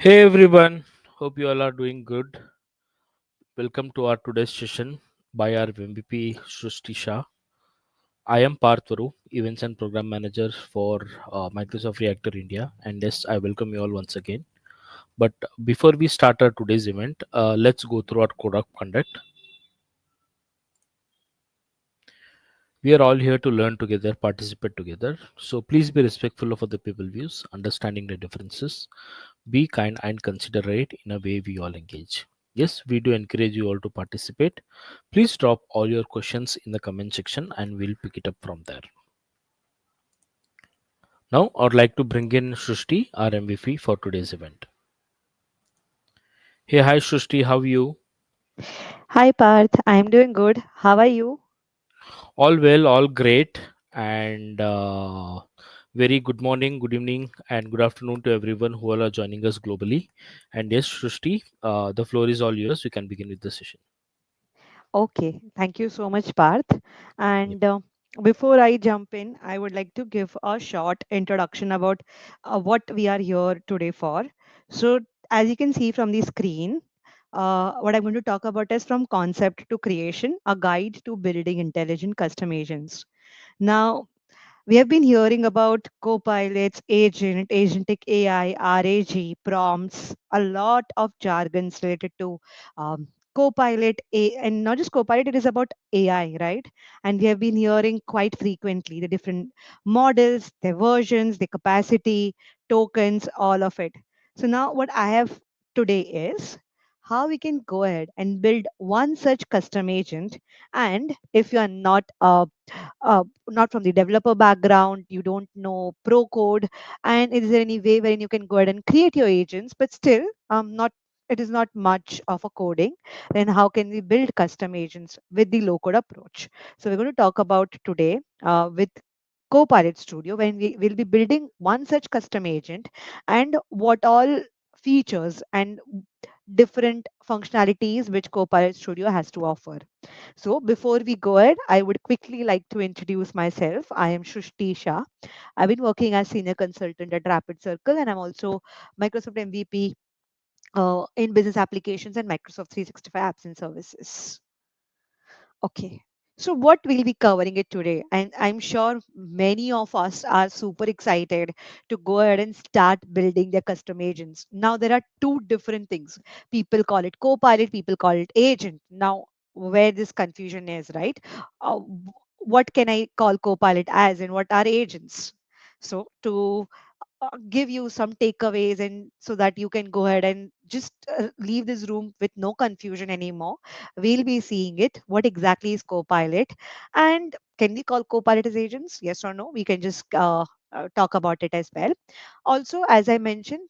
Hey everyone, hope you all are doing good. Welcome to our today's session by our MVP Srusti Shah. I am Partharu, Events and Program Manager for Microsoft Reactor India, and yes, I welcome you all once again. But before we start our today's event, let's go through our code of conduct. We are all here to learn together, participate together. So please be respectful of other people's views, understanding the differences. Be kind and considerate in a way we all engage. Yes, we do encourage you all to participate. Please drop all your questions in the comment section and we'll pick it up from there. Now, I would like to bring in Shushti, our MVP for today's event. Hey, hi Shushti, how are you? Hi Parth, I'm doing good. How are you? All well, all great, and very good morning, good evening, and good afternoon to everyone who all are joining us globally. And yes, Shushti, the floor is all yours. We can begin with the session. Okay, thank you so much, Parth. Yep. And before I jump in, I would like to give a short introduction about what we are here today for. So, as you can see from the screen, what I'm going to talk about is from concept to creation, a guide to building intelligent custom agents. Now, we have been hearing about copilots, agentic AI, RAG, prompts, a lot of jargons related to copilot, and not just copilot, it is about AI, right? And we have been hearing quite frequently the different models, their versions, their capacity, tokens, all of it. So now what I have today is how we can go ahead and build one such custom agent. And if you are not from the developer background, you don't know pro code, and is there any way wherein you can go ahead and create your agents, but still not it is not much of a coding, then how can we build custom agents with the low code approach? So we're going to talk about today with Copilot Studio when we will be building one such custom agent and what all features and different functionalities which Copilot Studio has to offer. So before we go ahead, I would quickly like to introduce myself. I am Shushti Shah. I've been working as senior consultant at Rapid Circle, and I'm also Microsoft MVP in business applications and Microsoft 365 apps and services. Okay. So what we'll be covering it today, and I'm sure many of us are super excited to go ahead and start building their custom agents. Now there are two different things. People call it co-pilot, people call it agent. Now where this confusion is, right? What can I call co-pilot as, and what are agents? So to give you some takeaways and so that you can go ahead and just leave this room with no confusion anymore, we'll be seeing it what exactly is copilot, and can we call copilot as agents, yes or no? We can just talk about it as well. Also, as I mentioned,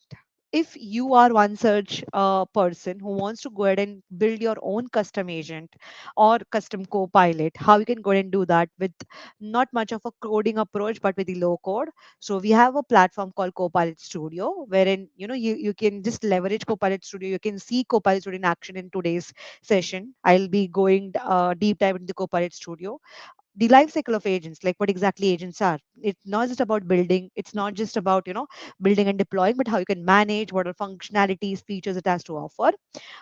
if you are one such person who wants to go ahead and build your own custom agent or custom co-pilot, how you can go ahead and do that with not much of a coding approach but with the low code. So we have a platform called Copilot Studio, wherein you can just leverage Copilot Studio. You can see Copilot Studio in action in today's session. I'll be going deep dive into the Copilot Studio, the life cycle of agents, like what exactly agents are. It's not just about building, it's not just about building and deploying, but how you can manage, what are functionalities, features it has to offer.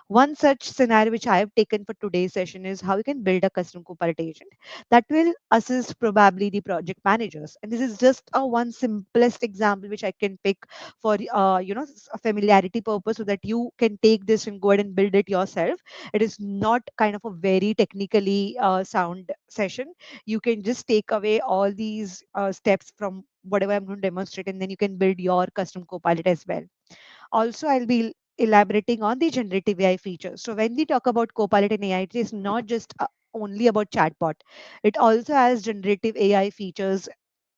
One such scenario which I have taken for today's session is how you can build a custom Copilot agent that will assist probably the project managers. And this is just a one simplest example which I can pick for a familiarity purpose, so that you can take this and go ahead and build it yourself. It is not kind of a very technically sound session. You can just take away all these steps from whatever I'm going to demonstrate, and then you can build your custom Copilot as well. Also, I'll be elaborating on the generative AI features. So when we talk about Copilot and AI, it is not just only about chatbot. It also has generative AI features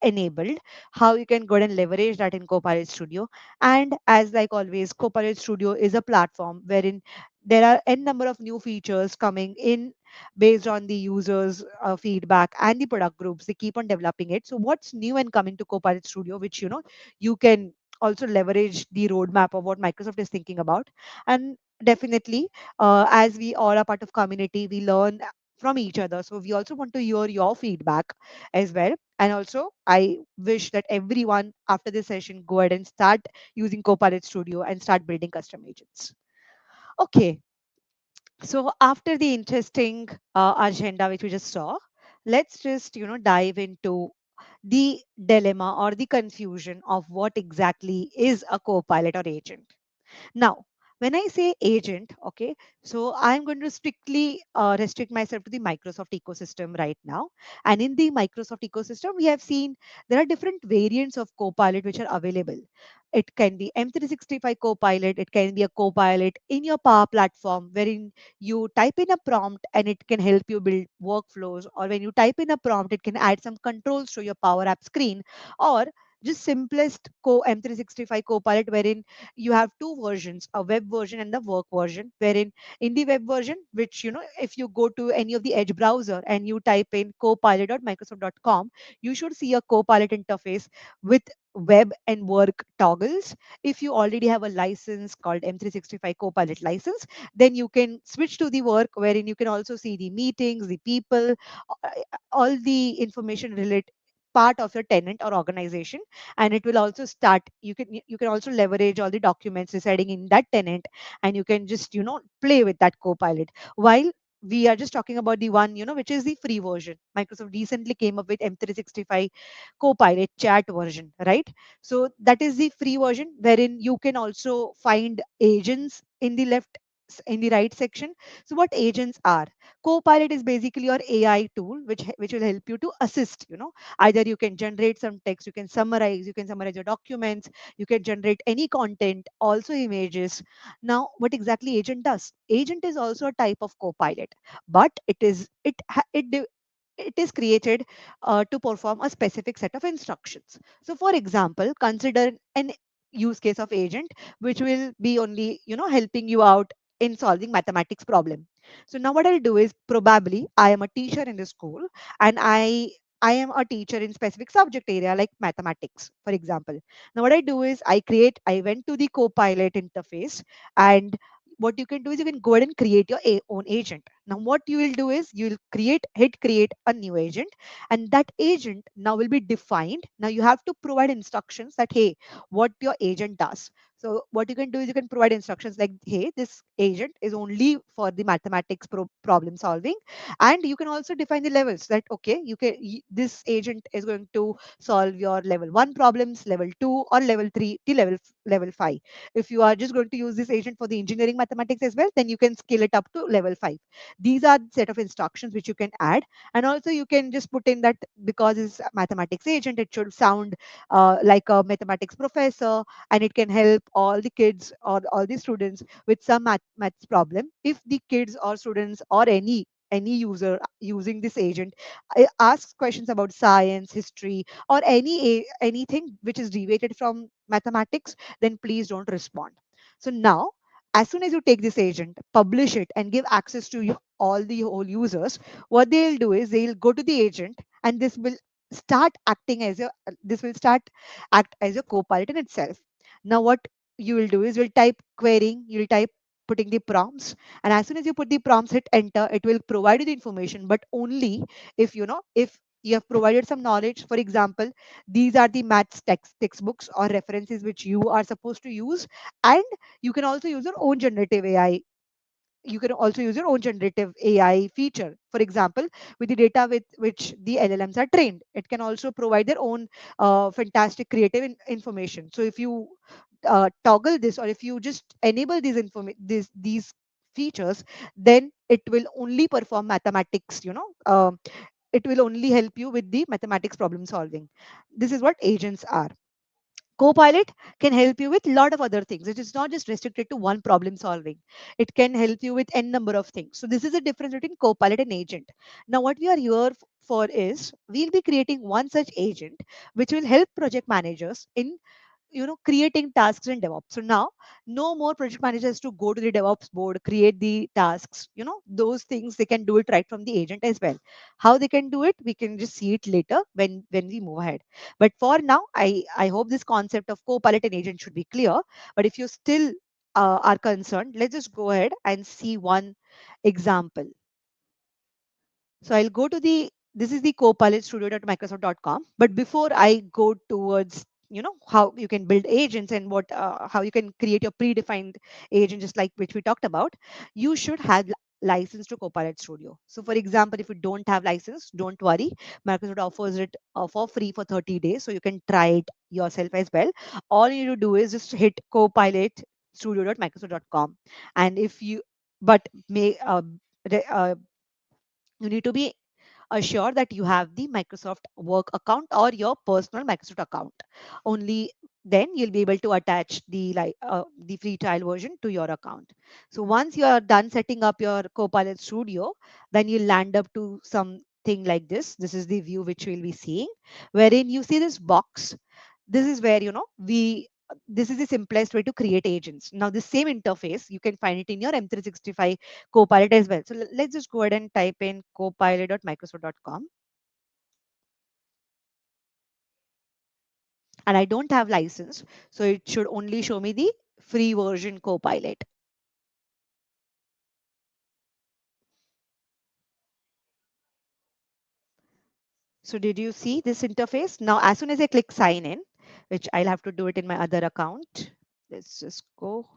enabled, how you can go ahead and leverage that in Copilot Studio. And as like always, Copilot Studio is a platform wherein there are n number of new features coming in based on the users feedback and the product groups. They keep on developing it. So what's new and coming to Copilot Studio, which you can also leverage the roadmap of what Microsoft is thinking about. And definitely, as we all are part of community, we learn from each other. So we also want to hear your feedback as well. And also, I wish that everyone after this session go ahead and start using Copilot Studio and start building custom agents. Okay, so after the interesting agenda which we just saw, let's just dive into the dilemma or the confusion of what exactly is a Copilot or agent. Now, when I say agent, okay, so I'm going to strictly restrict myself to the Microsoft ecosystem right now. And in the Microsoft ecosystem, we have seen there are different variants of Copilot which are available. It can be M365 Copilot, it can be a Copilot in your Power Platform wherein you type in a prompt and it can help you build workflows, or when you type in a prompt, it can add some controls to your Power App screen, or just simplest M365 Copilot wherein you have two versions, a web version and the work version, wherein in the web version, which if you go to any of the Edge browser and you type in copilot.microsoft.com, you should see a Copilot interface with web and work toggles. If you already have a license called M365 Copilot license, then you can switch to the work wherein you can also see the meetings, the people, uh, all the information related part of your tenant or organization. And it will also start, you can also leverage all the documents residing in that tenant, and you can just play with that Copilot. While we are just talking about the one which is the free version, Microsoft recently came up with M365 Copilot chat version, right? So that is the free version wherein you can also find agents in the in the right section. So what agents are? Copilot is basically your AI tool which will help you to assist. Either you can generate some text, you can summarize your documents, you can generate any content, also images. Now what exactly agent does? Agent is also a type of Copilot, but it is created to perform a specific set of instructions. So, for example, consider an use case of agent which will be only helping you out in solving mathematics problem. So now what I'll do is, probably I am a teacher in the school, and I am a teacher in specific subject area like mathematics, for example. Now what I do is I went to the Copilot interface, and what you can do is you can go ahead and create your own agent. Now what you will do is you will hit create a new agent, and that agent now will be defined. Now you have to provide instructions that, hey, what your agent does. So what you can do is you can provide instructions like, hey, this agent is only for the mathematics problem solving. And you can also define the levels that, okay, this agent is going to solve your level 1 problems, level 2, or level 3 to level 5. If you are just going to use this agent for the engineering mathematics as well, then you can scale it up to level 5. These are the set of instructions which you can add. And also you can just put in that, because it's a mathematics agent, it should sound like a mathematics professor, and it can help all the kids or all the students with some maths problem. If the kids or students or any user using this agent asks questions about science, history, or anything which is deviated from mathematics, then please don't respond. So now, as soon as you take this agent, publish it, and give access to all the whole users, what they'll do is they'll go to the agent, and start acting as this will start act as a Copilot in itself. Now what you will do is you'll type querying, you'll type putting the prompts, and as soon as you put the prompts, hit enter, it will provide you the information, but only if you have provided some knowledge. For example, these are the maths textbooks or references which you are supposed to use. And you can also use your own generative AI. You can also use your own generative AI feature. For example, with the data with which the LLMs are trained, it can also provide their own fantastic creative information. So if you toggle this, or if you just enable these features, then it will only perform mathematics. It will only help you with the mathematics problem solving. This is what agents are. Copilot can help you with a lot of other things. It is not just restricted to one problem solving. It can help you with n number of things. So this is the difference between Copilot and agent. Now what we are here for is we'll be creating one such agent which will help project managers in creating tasks in DevOps. So now no more project managers to go to the DevOps board, create the tasks. Those things they can do it right from the agent as well. How they can do it, we can just see it later when we move ahead. But for now, I hope this concept of Copilot and agent should be clear. But if you still are concerned, let's just go ahead and see one example. So I'll go to this is the copilotstudio.microsoft.com. But before I go towards, how you can build agents and how you can create your predefined agent, just like which we talked about, you should have license to Copilot Studio. So for example, if you don't have license, don't worry. Microsoft offers it for free for 30 days. So you can try it yourself as well. All you need to do is just hit copilotstudio.microsoft.com. And if you, but may, you need to be assure that you have the Microsoft work account or your personal Microsoft account. Only then you'll be able to attach the free trial version to your account. So once you are done setting up your Copilot Studio, then you'll land up to something like this. This is the view which we'll be seeing, wherein you see this box. This is where we this is the simplest way to create agents. Now, the same interface you can find it in your M365 Copilot as well. So let's just go ahead and type in copilot.microsoft.com. And I don't have license, so it should only show me the free version Copilot. So did you see this interface? Now, as soon as I click sign in, which I'll have to do it in my other account, let's just go.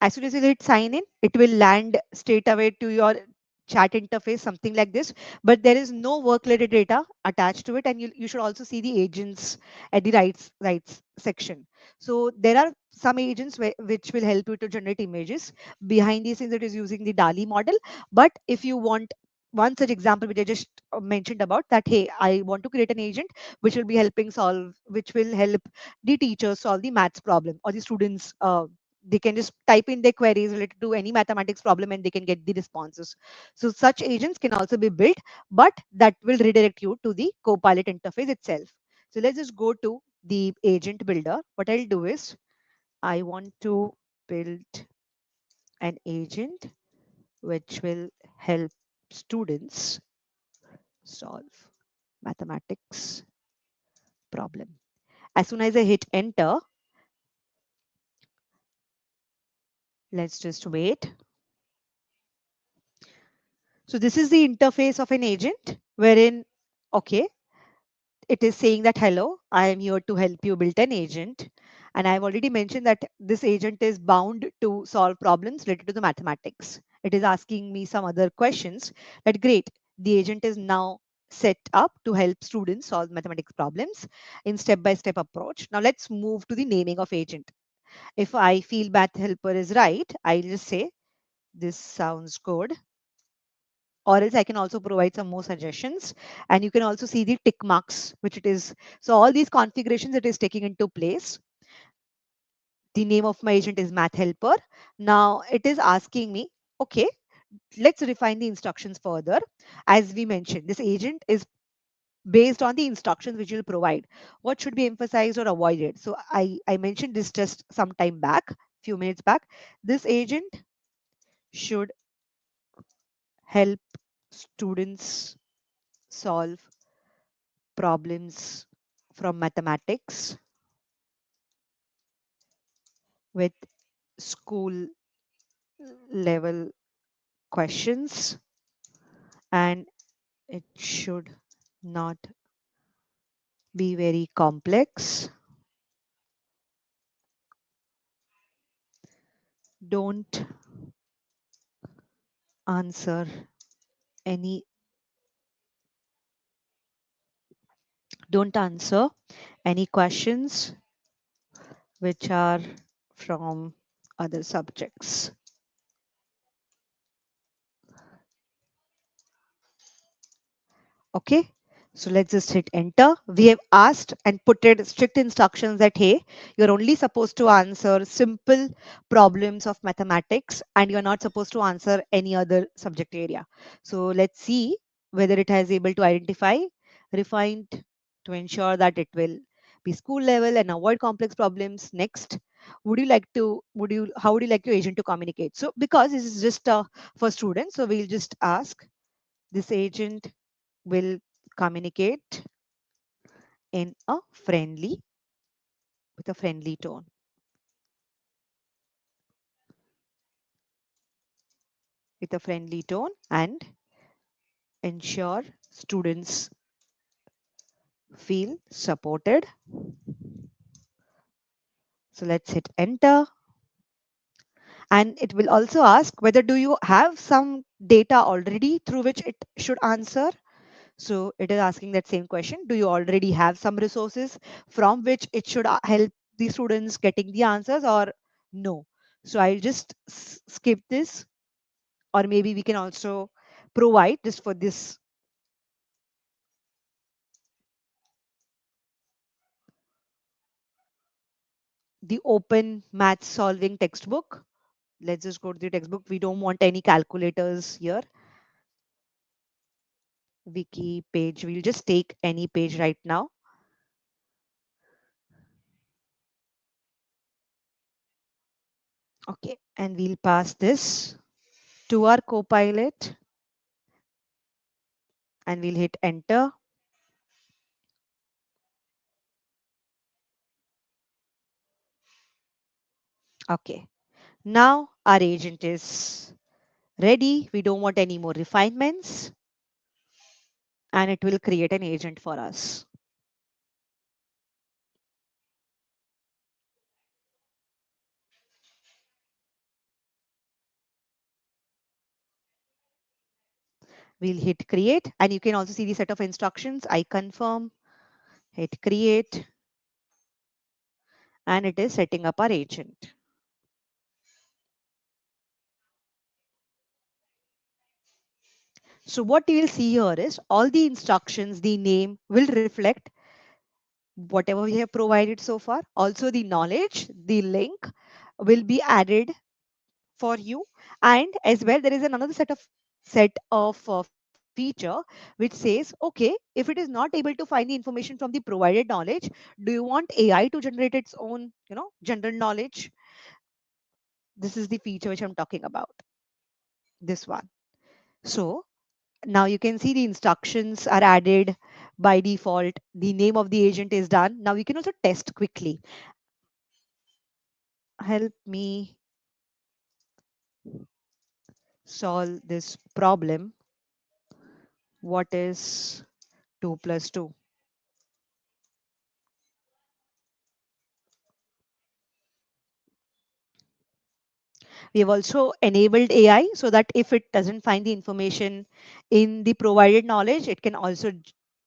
As soon as you hit sign in, it will land straight away to your chat interface, something like this. But there is no work related data attached to it. And you should also see the agents at the right section. So there are some agents which will help you to generate images. Behind these things, it is using the DALI model. But if you want one such example, which I just mentioned about that, hey, I want to create an agent which will be which will help the teachers solve the maths problem or the students they can just type in their queries related to any mathematics problem and they can get the responses. So such agents can also be built, but that will redirect you to the Copilot interface itself. So let's just go to the agent builder. What I'll do is I want to build an agent which will help students solve mathematics problem. As soon as I hit enter, let's just wait. So this is the interface of an agent wherein, okay, it is saying that, hello, I am here to help you build an agent. And I've already mentioned that this agent is bound to solve problems related to the mathematics. It is asking me some other questions. That great. The agent is now set up to help students solve mathematics problems in step-by-step approach. Now let's move to the naming of agent. If I feel math helper is right, I'll just say this sounds good, or else I can also provide some more suggestions. And you can also see the tick marks, which it is. So all these configurations it is taking into place. The name of my agent is Math Helper. Now it is asking me, okay, let's refine the instructions further. As we mentioned, this agent is based on the instructions which you'll provide. What should be emphasized or avoided? So I mentioned this just some time back, few minutes back. This agent should help students solve problems from mathematics with school level questions, and it should not be very complex. Don't answer any don't answer any questions which are from other subjects. Okay, so let's just hit enter. We have asked and put it strict instructions that, hey, you're only supposed to answer simple problems of mathematics and you're not supposed to answer any other subject area. So let's see whether it has able to identify refined to ensure that it will be school level and avoid complex problems. Next, how would you like your agent to communicate? So because this is just for students, so we'll just ask this agent will communicate in a friendly with a friendly tone. with a friendly tone and ensure students feel supported. So let's hit enter. And it will also ask whether do you have some data already through which it should answer. So it is asking that same question. Do you already have some resources from which it should help the students getting the answers or no? So I'll just skip this, or maybe we can also provide just for this the open math solving textbook. Let's just go to the textbook. We don't want any calculators here. Wiki page. We'll just take any page right now. Okay. And we'll pass this to our Copilot and we'll hit enter. Okay. Now our agent is ready. We don't want any more refinements and it will create an agent for us. We'll hit create and you can also see the set of instructions. I confirm, hit create, and it is setting up our agent. So what you will see here is all the instructions, the name will reflect whatever we have provided so far. Also the knowledge, the link will be added for you. And as well, there is another set of feature which says, okay, if it is not able to find the information from the provided knowledge, do you want AI to generate its own, general knowledge? This is the feature which I'm talking about. This one. So now you can see the instructions are added by default. The name of the agent is done. Now you can also test quickly. Help me solve this problem. What is 2 plus 2? We have also enabled AI so that if it doesn't find the information in the provided knowledge, it can also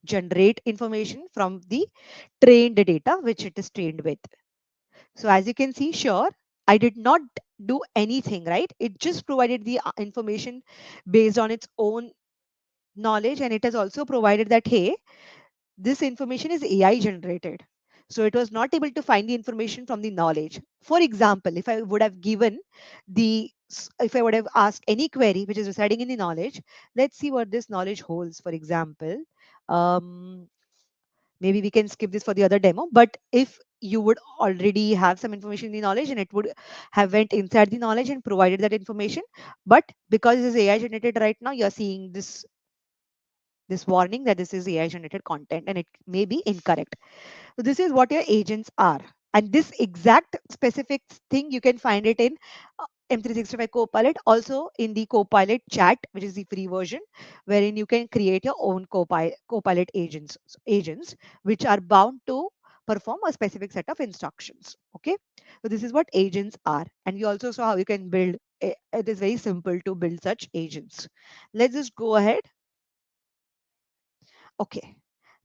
generate information from the trained data which it is trained with. So as you can see, sure, I did not do anything, right? It just provided the information based on its own knowledge, and it has also provided that, hey, this information is AI generated. So it was not able to find the information from the knowledge. For example, if I would have given if I would have asked any query which is residing in the knowledge, let's see what this knowledge holds. For example, um, maybe we can skip this for the other demo, but if you would already have some information in the knowledge and it would have went inside the knowledge and provided that information, but because it is AI generated right now, you're seeing this warning that this is AI generated content and it may be incorrect. So this is what your agents are. And this exact specific thing you can find it in M365 Copilot, also in the Copilot chat, which is the free version, wherein you can create your own Copilot agents, which are bound to perform a specific set of instructions. Okay, so this is what agents are, and we also saw how you can build. It is very simple to build such agents. Let's just go ahead. Okay,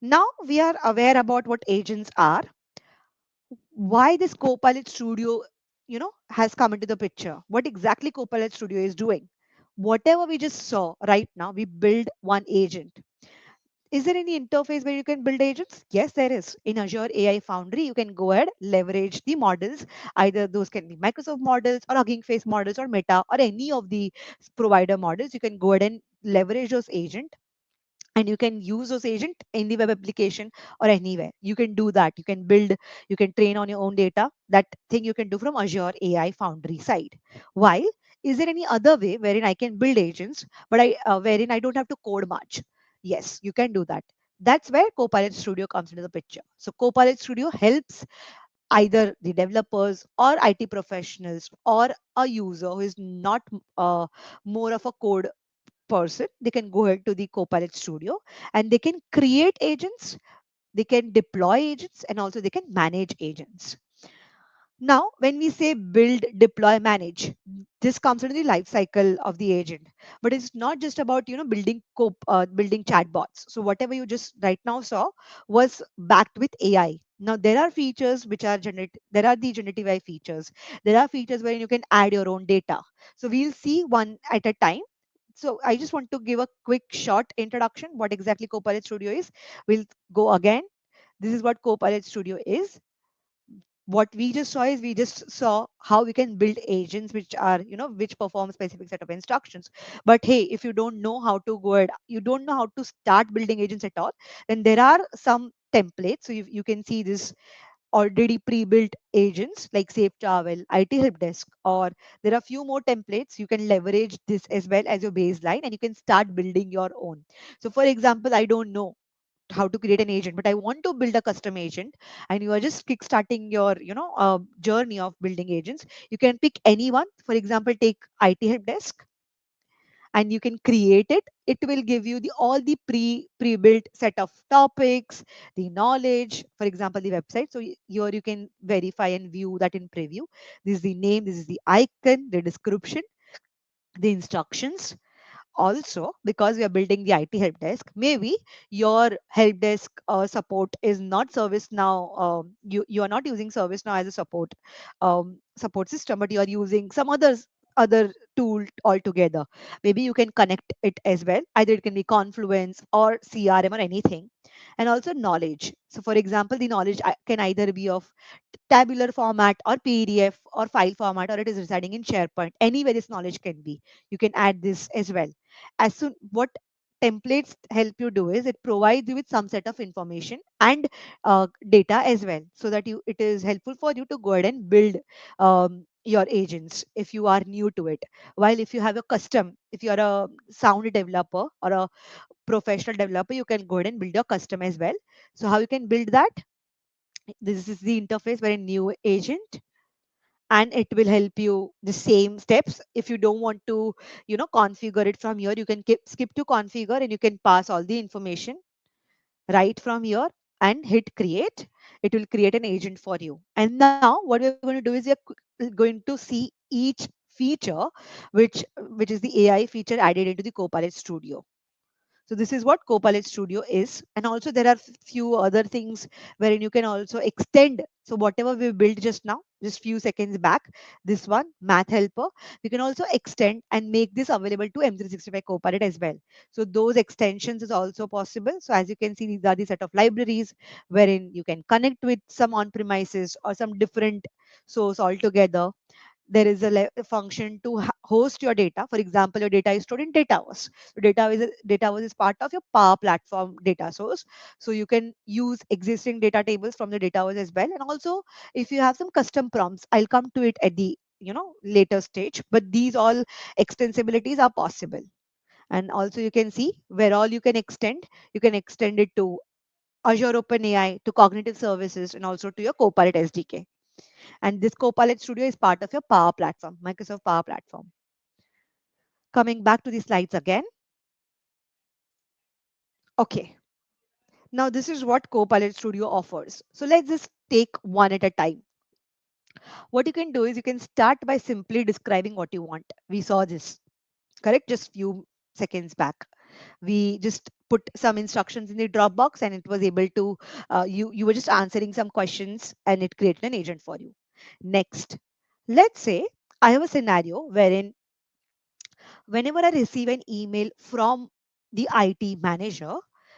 now we are aware about what agents are. Why this Copilot Studio, has come into the picture. What exactly Copilot Studio is doing. Whatever we just saw right now, we build one agent. Is there any interface where you can build agents? Yes, there is. In Azure AI Foundry, you can go ahead, leverage the models. Either those can be Microsoft models or Hugging Face models or Meta or any of the provider models. You can go ahead and leverage those agents and you can use those agents in the web application or anywhere. You can do that. You can build, you can train on your own data. That thing you can do from Azure AI Foundry side. While is there any other way wherein I can build agents, but wherein I don't have to code much? Yes, you can do that. That's where Copilot Studio comes into the picture. So Copilot Studio helps either the developers or IT professionals or a user who is not more of a code person, they can go ahead to the Copilot Studio and they can create agents, they can deploy agents, and also they can manage agents. Now, when we say build, deploy, manage, this comes into the life cycle of the agent. But it's not just about building chatbots. So whatever you just right now saw was backed with AI. Now there are features which are there are the generative AI features. There are features where you can add your own data. So we'll see one at a time. So I just want to give a quick short introduction what exactly Copilot Studio is. We'll go again. This is what Copilot Studio is. What we just saw is we just saw how we can build agents which are, which perform specific set of instructions. But hey, if you don't know how to go ahead, you don't know how to start building agents at all, then there are some templates. So you can see this already pre-built agents like Safe Travel, IT Help Desk, or there are few more templates. You can leverage this as well as your baseline and you can start building your own. So for example, I don't know how to create an agent, but I want to build a custom agent, and you are just kickstarting your journey of building agents. You can pick anyone. For example, take IT help desk and you can create it. It will give you the all the pre-built set of topics, the knowledge, for example the website. So here you can verify and view that in preview. This is the name, this is the icon, the description, the instructions. Also, because we are building the IT help desk, maybe your help desk support is not ServiceNow. You are not using ServiceNow as a support system, but you are using some other tool altogether. Maybe you can connect it as well. Either it can be Confluence or CRM or anything. And also knowledge. So, for example, the knowledge can either be of tabular format or PDF or file format, or it is residing in SharePoint. Anywhere this knowledge can be. You can add this as well. As soon what templates help you do is it provides you with some set of information and data as well, so that you it is helpful for you to go ahead and build your agents if you are new to it. While if you have a custom, if you are a sound developer or a professional developer, you can go ahead and build your custom as well. So how you can build that? This is the interface where a new agent, and it will help you the same steps. If you don't want to configure it from here, you can skip to configure and you can pass all the information right from here and hit create. It will create an agent for you. And now what we're going to do is going to see each feature which is the AI feature added into the Copilot Studio. So this is what Copilot Studio is. And also there are few other things wherein you can also extend. So whatever we built just now, just few seconds back, this one, Math Helper, we can also extend and make this available to M365 Copilot as well. So those extensions is also possible. So as you can see, these are the set of libraries wherein you can connect with some on-premises or some different source altogether. There is a function to host your data. For example, your data is stored in Dataverse. So Dataverse is part of your Power Platform data source. So you can use existing data tables from the Dataverse as well. And also, if you have some custom prompts, I'll come to it at the later stage. But these all extensibilities are possible. And also, you can see where all you can extend. You can extend it to Azure OpenAI, to cognitive services, and also to your Copilot SDK. And this Copilot Studio is part of your Power Platform, Microsoft Power Platform. Coming back to the slides again. Okay. Now this is what Copilot Studio offers. So let's just take one at a time. What you can do is you can start by simply describing what you want. We saw this, correct? Just few seconds back. We just put some instructions in the Dropbox and it was able to, you were just answering some questions and it created an agent for you. Next, let's say I have a scenario wherein whenever I receive an email from the IT manager,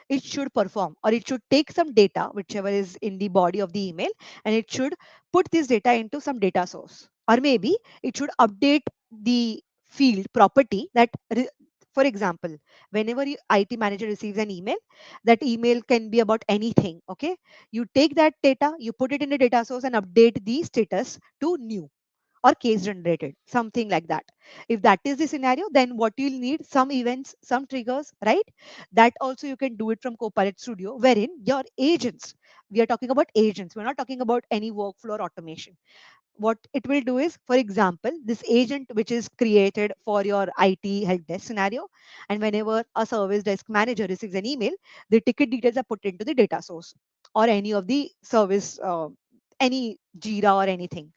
it should perform or it should take some data, whichever is in the body of the email, and it should put this data into some data source. Or maybe it should update the field property that, for example, whenever IT manager receives an email, that email can be about anything. Okay. You take that data, you put it in the data source and update the status to new or case generated, something like that. If that is the scenario, then what you'll need, some events, some triggers, right? That also you can do it from Copilot Studio, wherein your agents We are talking about agents. We're not talking about any workflow or automation. What it will do is, for example, this agent which is created for your IT help desk scenario, and whenever a service desk manager receives an email, the ticket details are put into the data source or any of the service, any Jira or anything.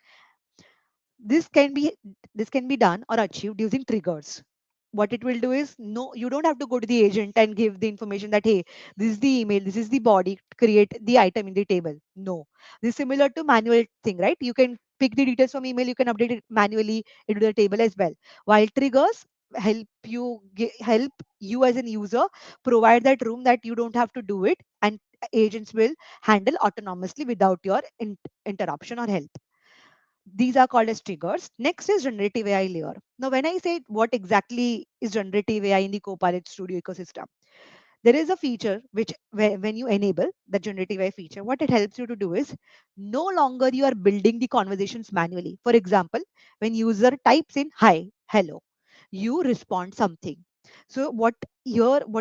This can be this can be done or achieved using triggers. What it will do is, no, you don't have to go to the agent and give the information that, hey, this is the email, this is the body, create the item in the table. No, this is similar to manual thing, right? You can pick the details from email, you can update it manually into the table as well, while triggers help you as an user provide that room that you don't have to do it, and agents will handle autonomously without your interruption or help. These are called as triggers. Next is generative AI layer. Now, when I say what exactly is generative AI in the Copilot Studio ecosystem, there is a feature which, when you enable the generative AI feature, what it helps you to do is, no longer you are building the conversations manually. For example, when user types in hi, hello, you respond something. So what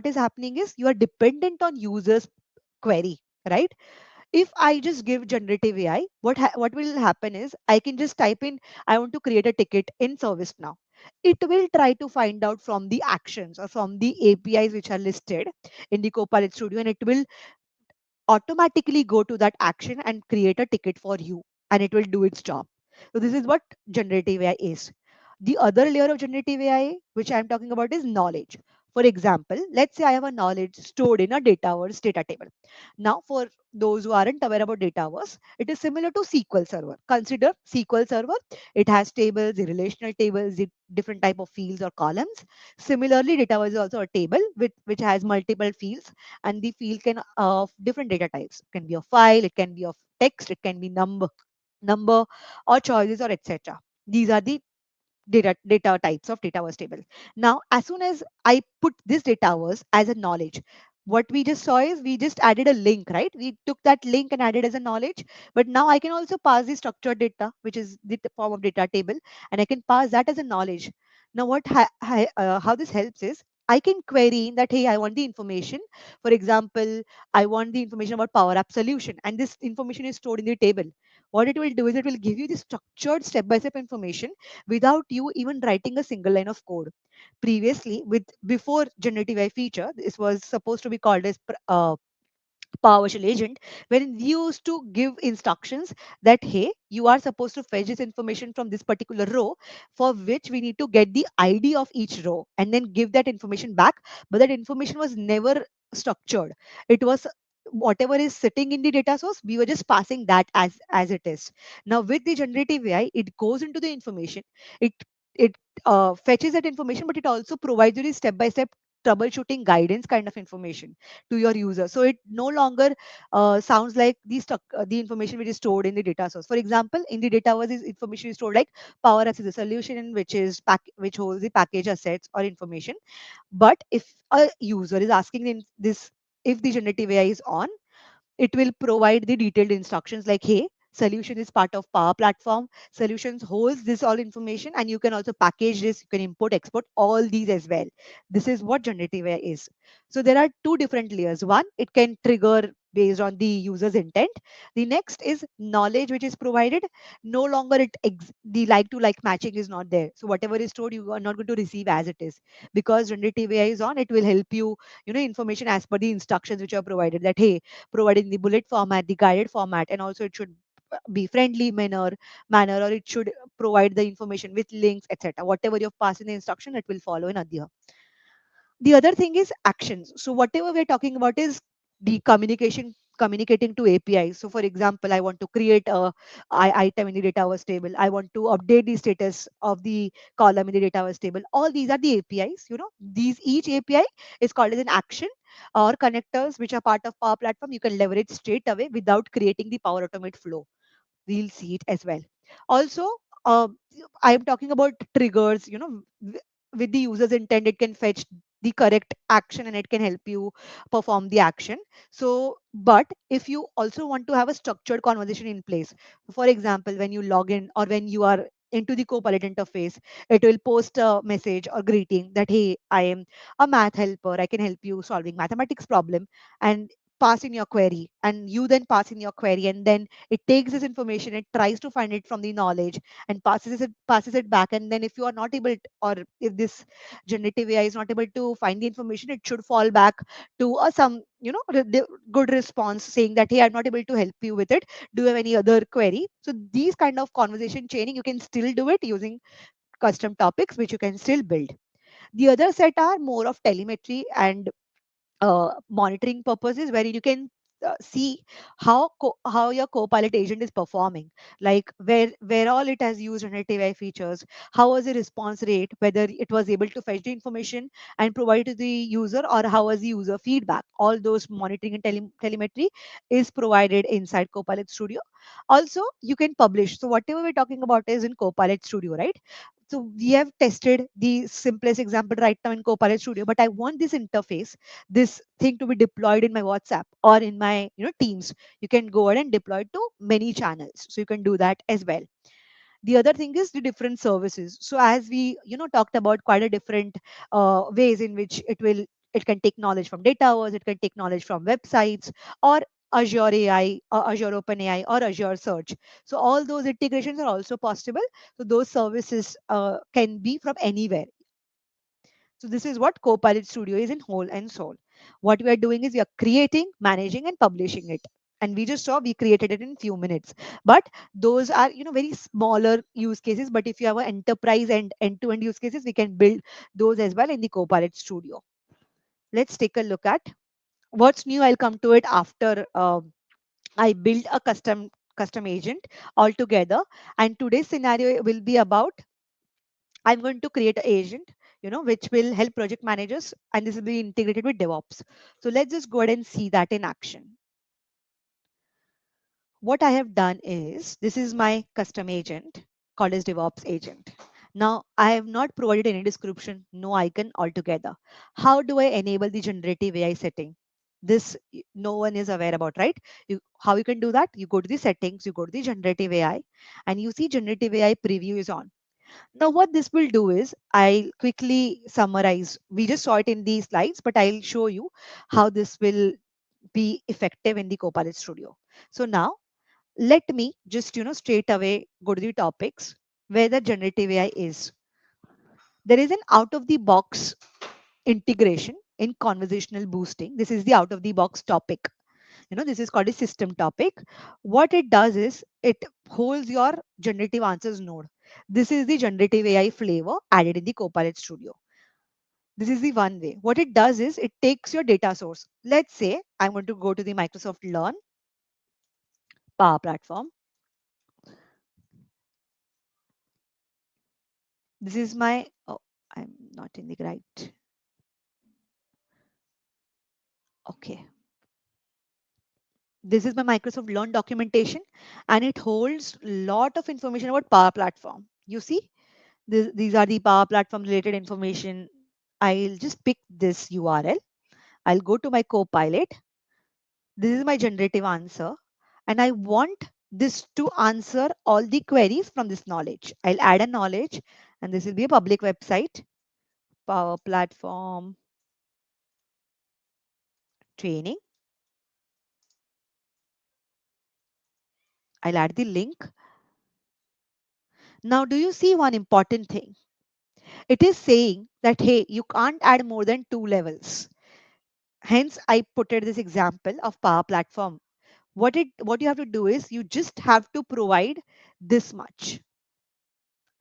is happening is, you are dependent on users query, right? If I just give generative AI, what will happen is, I can just type in, I want to create a ticket in ServiceNow. It will try to find out from the actions or from the APIs which are listed in the Copilot Studio, and it will automatically go to that action and create a ticket for you, and it will do its job. So this is what generative AI is. The other layer of generative AI which I'm talking about is knowledge. For example, let's say I have a knowledge stored in a dataverse data table. Now, for those who aren't aware about dataverse, it is similar to SQL Server. Consider SQL Server. It has tables, the relational tables, the different type of fields or columns. Similarly, dataverse is also a table which has multiple fields, and the field can of different data types. It can be a file, it can be of text, it can be number or choices or etc. These are the data types of dataverse table. Now, as soon as I put this dataverse as a knowledge, what we just saw is, we just added a link, right? We took that link and added as a knowledge, but now I can also pass the structured data, which is the form of data table, and I can pass that as a knowledge. Now, how this helps is, I can query in that, hey, I want the information. For example, I want the information about Power App solution, and this information is stored in the table. What it will do is, it will give you the structured step-by-step information without you even writing a single line of code. Previously, with before generative AI feature, this was supposed to be called as PowerShell agent, wherein we used to give instructions that, hey, you are supposed to fetch this information from this particular row, for which we need to get the ID of each row and then give that information back. But that information was never structured. It was whatever is sitting in the data source, we were just passing that as it is. Now, with the generative AI, it goes into the information, it it fetches that information, but it also provides you the step by step troubleshooting guidance kind of information to your user. So it no longer sounds like the information which is stored in the data source. For example, in the data was, this information is stored like Power Apps is a solution which holds the package assets or information. But if a user is asking this, if the generative AI is on, it will provide the detailed instructions like, hey, solution is part of Power Platform, solutions holds this all information, and you can also package this, you can import export all these as well. This is what generative AI is. So there are two different layers. One, it can trigger based on the user's intent. The next is knowledge which is provided. No longer the like to like matching is not there, so whatever is stored, you are not going to receive as it is. Because generative AI is on, it will help you, information as per the instructions which are provided, that, hey, providing the bullet format, the guided format, and also it should be friendly manner, or it should provide the information with links, etc. Whatever you've passed in the instruction, it will follow in Adya. The other thing is actions. So whatever we're talking about is the communicating to APIs. So for example, I want to create item in the dataverse table. I want to update the status of the column in the dataverse table. All these are the APIs. These each API is called as an action or connectors, which are part of Power Platform. You can leverage straight away without creating the Power Automate flow. We'll see it as well. Also, uh, I'm talking about triggers. With the user's intent, it can fetch the correct action and it can help you perform the action. So, but if you also want to have a structured conversation in place, for example, when you log in or when you are into the Copilot interface, it will post a message or greeting that, hey, I am a math helper, I can help you solving mathematics problem. And pass in your query, and you then pass in your query, and then it takes this information, it tries to find it from the knowledge and passes it back. And then if you are not able or if this generative AI is not able to find the information, it should fall back to some good response saying that, hey, I'm not able to help you with it, do you have any other query? So these kind of conversation chaining, you can still do it using custom topics, which you can still build. The other set are more of telemetry and monitoring purposes, where you can see how your Copilot agent is performing, like where all it has used generative AI features, how was the response rate, whether it was able to fetch the information and provide it to the user, or how was the user feedback. All those monitoring and telemetry is provided inside Copilot Studio. Also, you can publish. So whatever we're talking about is in Copilot Studio, right? So we have tested the simplest example right now in Copilot Studio, but I want this interface, this thing to be deployed in my WhatsApp or in my Teams. You can go ahead and deploy it to many channels. So you can do that as well. The other thing is the different services. So as we talked about quite a different ways in which it can take knowledge from data hours, it can take knowledge from websites, or Azure AI, or Azure OpenAI, or Azure Search. So all those integrations are also possible. So those services can be from anywhere. So this is what Copilot Studio is in whole and soul. What we are doing is we are creating, managing, and publishing it. And we just saw we created it in few minutes. But those are very smaller use cases. But if you have an enterprise and end-to-end use cases, we can build those as well in the Copilot Studio. Let's take a look at what's new. I'll come to it after I build a custom agent altogether. And today's scenario will be about, I'm going to create an agent, which will help project managers, and this will be integrated with DevOps. So let's just go ahead and see that in action. What I have done is, this is my custom agent called as DevOps agent. Now, I have not provided any description, no icon altogether. How do I enable the generative AI setting? This no one is aware about, right? How you can do that? You go to the settings, you go to the generative AI, and you see generative AI preview is on. Now, what this will do is, I'll quickly summarize. We just saw it in these slides, but I'll show you how this will be effective in the Copilot Studio. So now, let me just, straight away go to the topics where the generative AI is. There is an out of the box integration in conversational boosting. This is the out of the box topic. This is called a system topic. What it does is it holds your generative answers node. This is the generative AI flavor added in the Copilot Studio. This is the one way. What it does is it takes your data source. Let's say I'm going to go to the Microsoft Learn Power Platform. This is my, oh, I'm not in the right. Okay. This is my Microsoft Learn documentation, and it holds a lot of information about Power Platform. You see, these are the Power Platform related information. I'll just pick this URL. I'll go to my Copilot. This is my generative answer, and I want this to answer all the queries from this knowledge. I'll add a knowledge, and this will be a public website, Power Platform training. I'll add the link. Now, do you see one important thing? It is saying that, hey, you can't add more than 2 levels. Hence, I put it this example of Power Platform. What you have to do is, you just have to provide this much.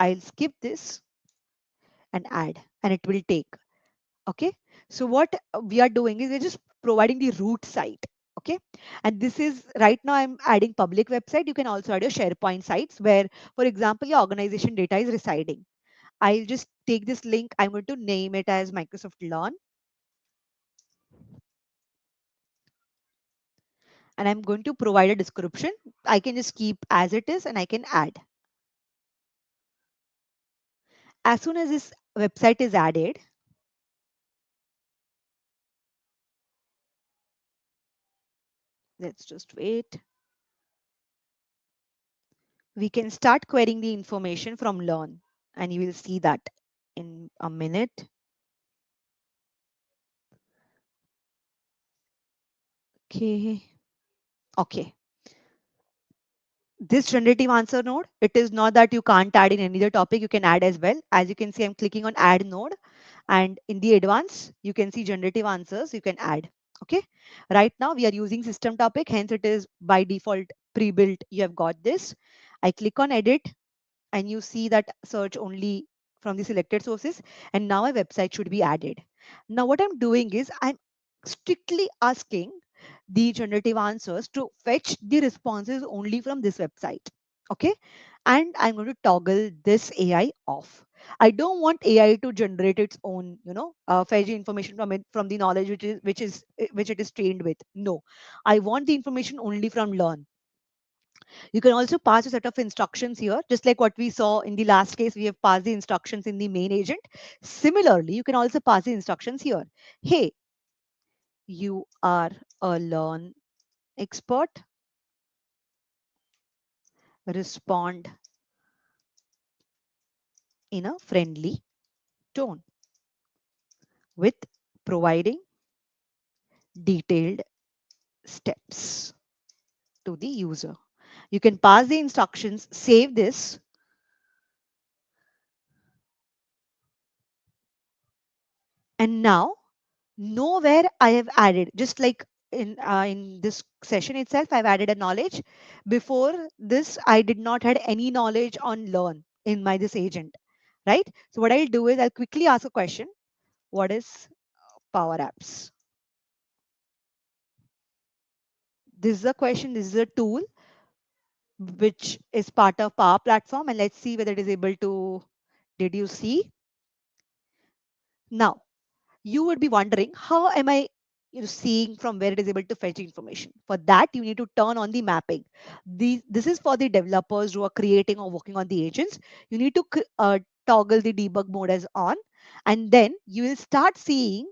I'll skip this and add, and it will take. Okay. So what we are doing is, we're just providing the root site. Okay. And this is right now I'm adding public website. You can also add your SharePoint sites where, for example, your organization data is residing. I'll just take this link. I'm going to name it as Microsoft Learn. And I'm going to provide a description. I can just keep as it is, and I can add. As soon as this website is added, let's just wait. We can start querying the information from Learn, and you will see that in a minute. Okay. Okay. This generative answer node, it is not that you can't add in any other topic, you can add as well. As you can see, I'm clicking on add node, and in the advanced, you can see generative answers you can add. Okay. Right now we are using system topic, hence it is by default pre-built. You have got this. I click on edit, and you see that search only from the selected sources, and now a website should be added. Now what I'm doing is I'm strictly asking the generative answers to fetch the responses only from this website. Okay. And I'm going to toggle this AI off. I don't want AI to generate its own, fetch information from it, from the knowledge which it is trained with. No, I want the information only from learn. You can also pass a set of instructions here, just like what we saw in the last case, we have passed the instructions in the main agent. Similarly, you can also pass the instructions here. Hey, you are a learn expert, respond in a friendly tone with providing detailed steps to the user. You can pass the instructions, save this, and now nowhere I have added, just like in this session itself, I've added a knowledge. Before this, I did not had any knowledge on learn in my this agent, right? So what I'll do is I'll quickly ask a question. What is Power Apps? This is a question. This is a tool which is part of Power Platform, and let's see whether it is able to. Did you see? Now you would be wondering, how am I seeing from where it is able to fetch information? For that, you need to turn on the mapping. This is for the developers who are creating or working on the agents. You need to toggle the debug mode as on, and then you will start seeing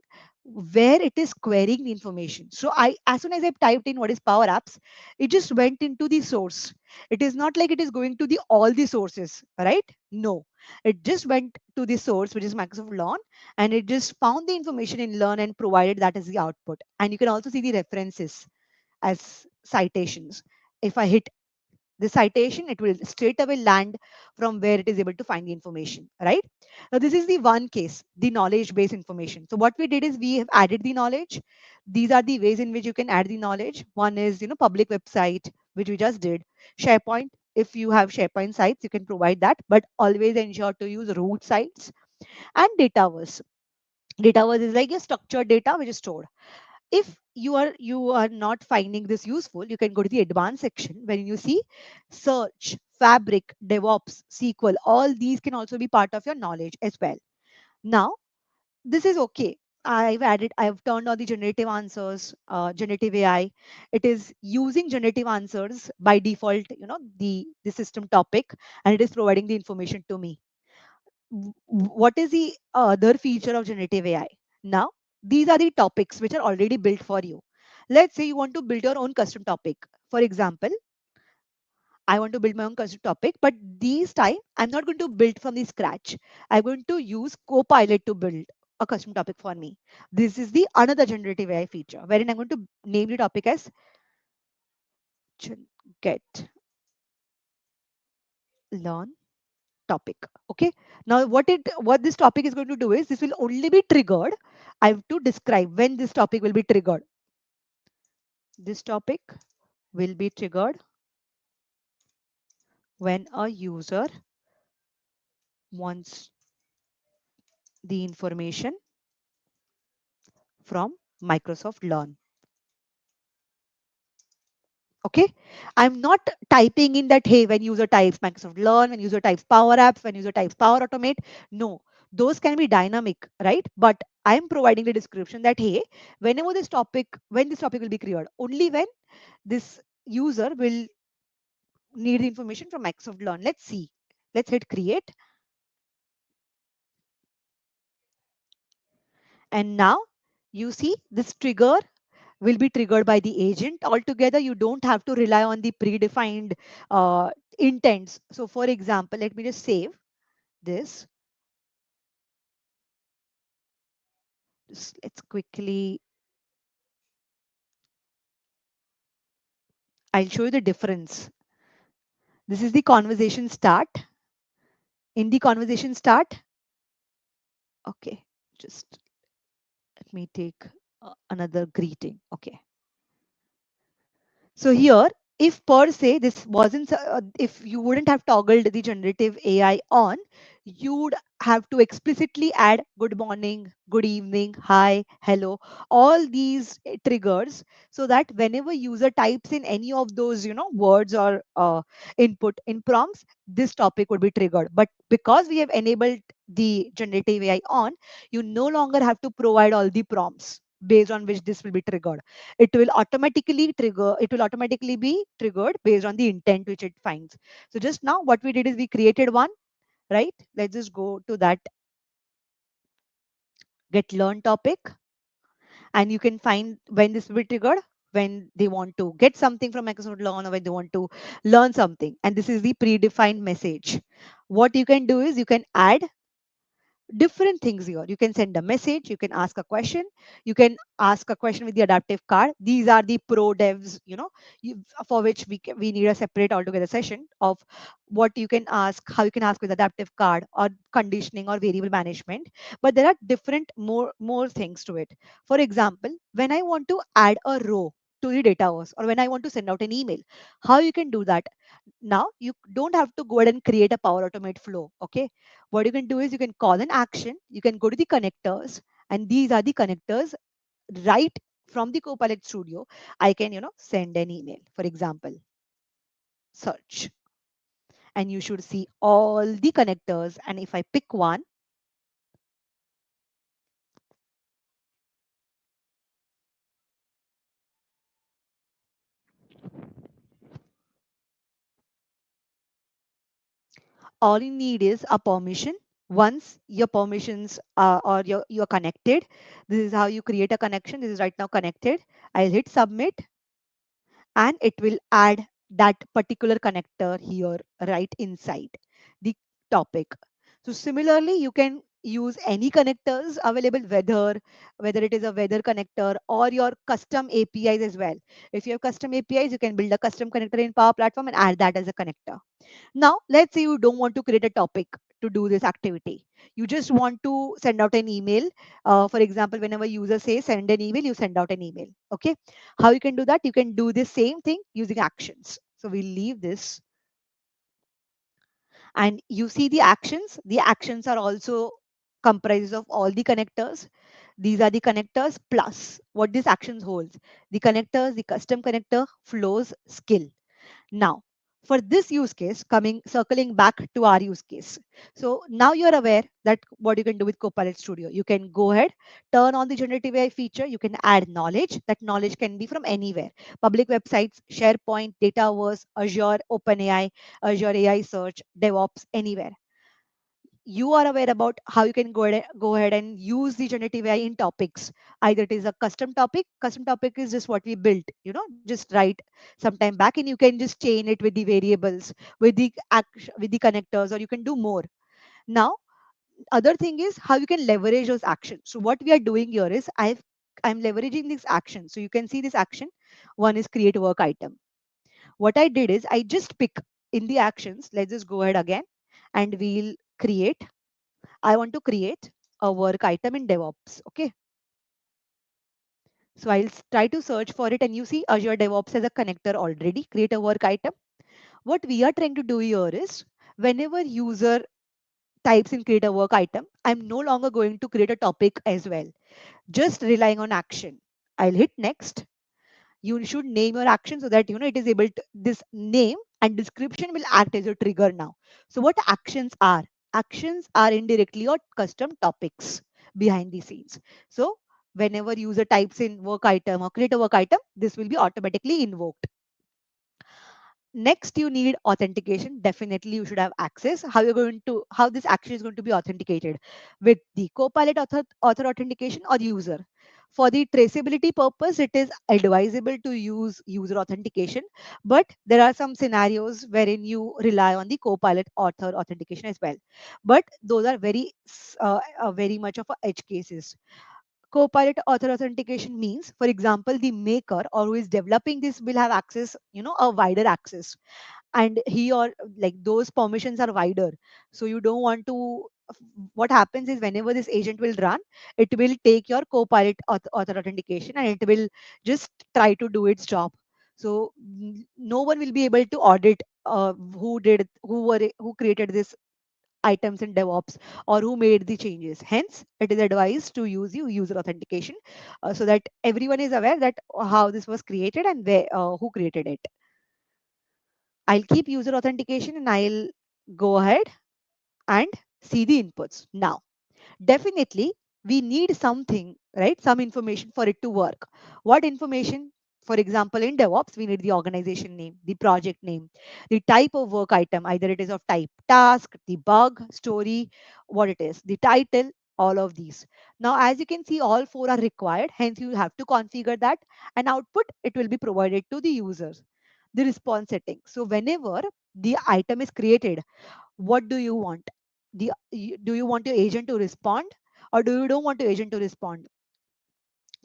where it is querying the information. So as soon as I typed in what is Power Apps, it just went into the source. It is not like it is going to the all the sources, right? No, it just went to the source, which is Microsoft Launch, and it just found the information in learn and provided that as the output. And you can also see the references as citations. If I hit the citation, it will straight away land from where it is able to find the information, right? Now this is the one case, the knowledge based information. So what we did is we have added the knowledge. These are the ways in which you can add the knowledge. One is public website, which we just did. SharePoint, if you have SharePoint sites, you can provide that, but always ensure to use root sites. And Dataverse. Dataverse is like a structured data which is stored. If you are not finding this useful, you can go to the advanced section when you see search, fabric, DevOps, SQL. All these can also be part of your knowledge as well. Now this is okay. I've turned on the generative answers, generative AI. It is using generative answers by default, the system topic, and it is providing the information to me. What is the other feature of generative AI? Now, these are the topics which are already built for you. Let's say you want to build your own custom topic. For example, I want to build my own custom topic, but this time I'm not going to build from the scratch. I'm going to use Copilot to build a custom topic for me. This is the another generative AI feature, wherein I'm going to name the topic as get learn topic. Okay. Now what this topic is going to do is this will only be triggered. I have to describe when this topic will be triggered. This topic will be triggered when a user wants the information from Microsoft Learn. Okay. I'm not typing in that, hey, when user types Microsoft Learn, when user types Power Apps, when user types Power Automate. No, those can be dynamic, right? But I'm providing the description that, hey, when this topic will be created, only when this user will need the information from Microsoft Learn. Let's see. Let's hit create. And now you see this trigger will be triggered by the agent. Altogether, you don't have to rely on the predefined intents. So for example, let me just save this. Let's quickly I'll show you the difference. This is the conversation start. In the conversation start, okay, just let me take another greeting. Okay. So here, if per se this wasn't, if you wouldn't have toggled the generative AI on, you would have to explicitly add good morning, good evening, hi, hello, all these triggers, so that whenever user types in any of those, words or input in prompts, this topic would be triggered. But because we have enabled the generative AI on, you no longer have to provide all the prompts based on which this will be triggered. It will automatically be triggered based on the intent which it finds. So just now what we did is we created one, right? Let's just go to that get learn topic, and you can find when this will be triggered, when they want to get something from Microsoft Learn, or when they want to learn something. And this is the predefined message. What you can do is you can add different things here. You can send a message, you can ask a question, you can ask a question with the adaptive card. These are the pro devs, for which we need a separate altogether session of what you can ask, how you can ask with adaptive card or conditioning or variable management. But there are different more things to it. For example, when I want to add a row to the dataverse, or when I want to send out an email, how you can do that? Now you don't have to go ahead and create a Power Automate flow. Okay, what you can do is you can call an action, you can go to the connectors, and these are the connectors right from the Copilot Studio. I can, send an email, for example, search, and you should see all the connectors. And if I pick one, all you need is a permission. Once your permissions or you're connected, this is how you create a connection. This is right now connected. I'll hit submit, and it will add that particular connector here right inside the topic. So similarly, you can use any connectors available, whether it is a weather connector or your custom APIs as well. If you have custom APIs, you can build a custom connector in Power Platform and add that as a connector. Now, let's say you don't want to create a topic to do this activity. You just want to send out an email. For example, whenever user says send an email, you send out an email. Okay. How you can do that? You can do the same thing using actions. So we'll leave this, and you see the actions. The actions are also comprised of all the connectors. These are the connectors plus what these actions holds: the connectors, the custom connector, flows, skill. Now, for this use case, circling back to our use case. So now you're aware that what you can do with Copilot Studio. You can go ahead, turn on the generative AI feature. You can add knowledge. That knowledge can be from anywhere: public websites, SharePoint, Dataverse, Azure, OpenAI, Azure AI Search, DevOps, anywhere. You are aware about how you can go ahead and use the generative AI in topics. Either it is a custom topic. Custom topic is just what we built, just write sometime back, and you can just chain it with the variables, with the connectors, or you can do more. Now, other thing is how you can leverage those actions. So what we are doing here is I'm leveraging this action. So you can see this action. One is create work item. What I did is I just pick in the actions. Let's just go ahead again, and we'll create. I want to create a work item in DevOps. Okay. So I'll try to search for it, and you see Azure DevOps as a connector already. Create a work item. What we are trying to do here is whenever user types in create a work item, I'm no longer going to create a topic as well, just relying on action. I'll hit next. You should name your action so that it is able to, this name and description will act as a trigger now. So what actions are indirectly or custom topics behind the scenes. So whenever user types in work item or create a work item, this will be automatically invoked. Next, you need authentication. Definitely you should have access. How this action is going to be authenticated with the Copilot author authentication or user. For the traceability purpose, it is advisable to use user authentication, but there are some scenarios wherein you rely on the Copilot author authentication as well. But those are very much of a edge cases. Copilot author authentication means, for example, the maker or who is developing this will have access, a wider access, and he or like those permissions are wider. So you don't want to. What happens is whenever this agent will run, it will take your Copilot author authentication and it will just try to do its job. So no one will be able to audit who created this items in DevOps or who made the changes. Hence, it is advised to use user authentication so that everyone is aware that how this was created and who created it. I'll keep user authentication and I'll go ahead and see the inputs. Now, definitely we need something, right? Some information for it to work. What information? For example, in DevOps, we need the organization name, the project name, the type of work item, either it is of type task, the bug, story, what it is, the title, all of these. Now, as you can see, all four are required. Hence, you have to configure that, and output it will be provided to the users. The response setting. So whenever the item is created, what do you want? Do you want your agent to respond, or do you don't want your agent to respond?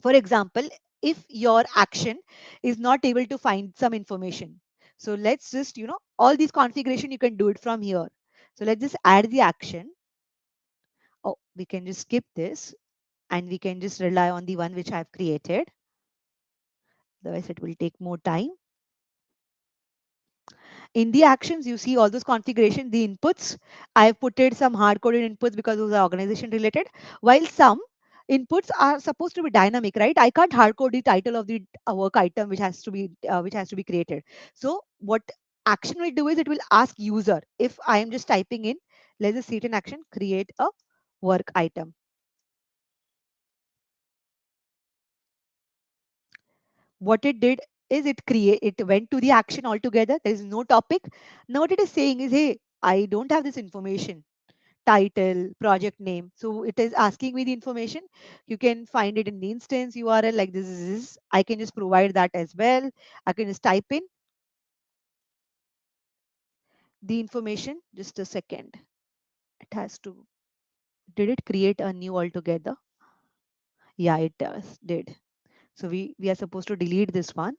For example, if your action is not able to find some information, so let's just, all these configuration you can do it from here. So let's just add the action. Oh, we can just skip this and we can just rely on the one which I've created. Otherwise it will take more time. In the actions, you see all those configuration, the inputs. I've put it some hard coded inputs because those are organization related, while some inputs are supposed to be dynamic, right? I can't hard code the title of the work item which has to be created. So what action will do is it will ask user, if I am just typing in, let's just see it in action, create a work item. What it did is it went to the action altogether. There is no topic. Now what it is saying is, hey, I don't have this information, title, project name. So it is asking me the information. You can find it in the instance URL like this is. I can just provide that as well. I can just type in the information. Just a second. It has to. Did it create a new altogether? Yeah, it does. Did. So we are supposed to delete this one.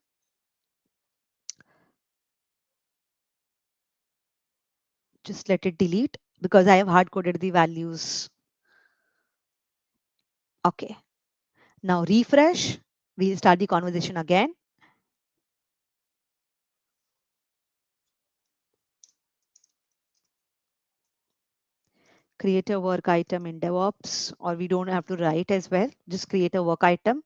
Just let it delete because I have hard coded the values. Okay. Now refresh. We start the conversation again. Create a work item in DevOps, or we don't have to write as well. Just create a work item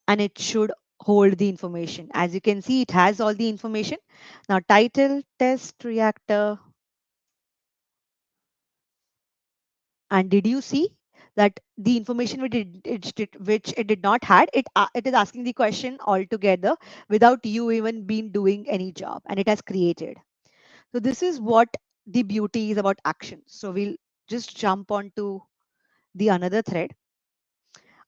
and it should hold the information. As you can see, it has all the information. Now title, test reactor. And did you see that the information which it did not had, it is asking the question altogether without you even been doing any job, and it has created. So this is what the beauty is about actions. So we'll just jump onto the another thread,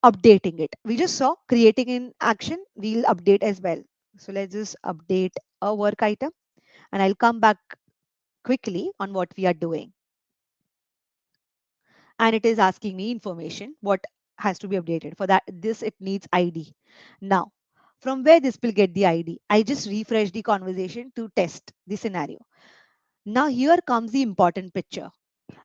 updating it. We just saw creating in action, we'll update as well. So let's just update a work item and I'll come back quickly on what we are doing. And it is asking me information, what has to be updated. For that, this it needs ID. Now, from where this will get the ID? I just refresh the conversation to test the scenario. Now here comes the important picture.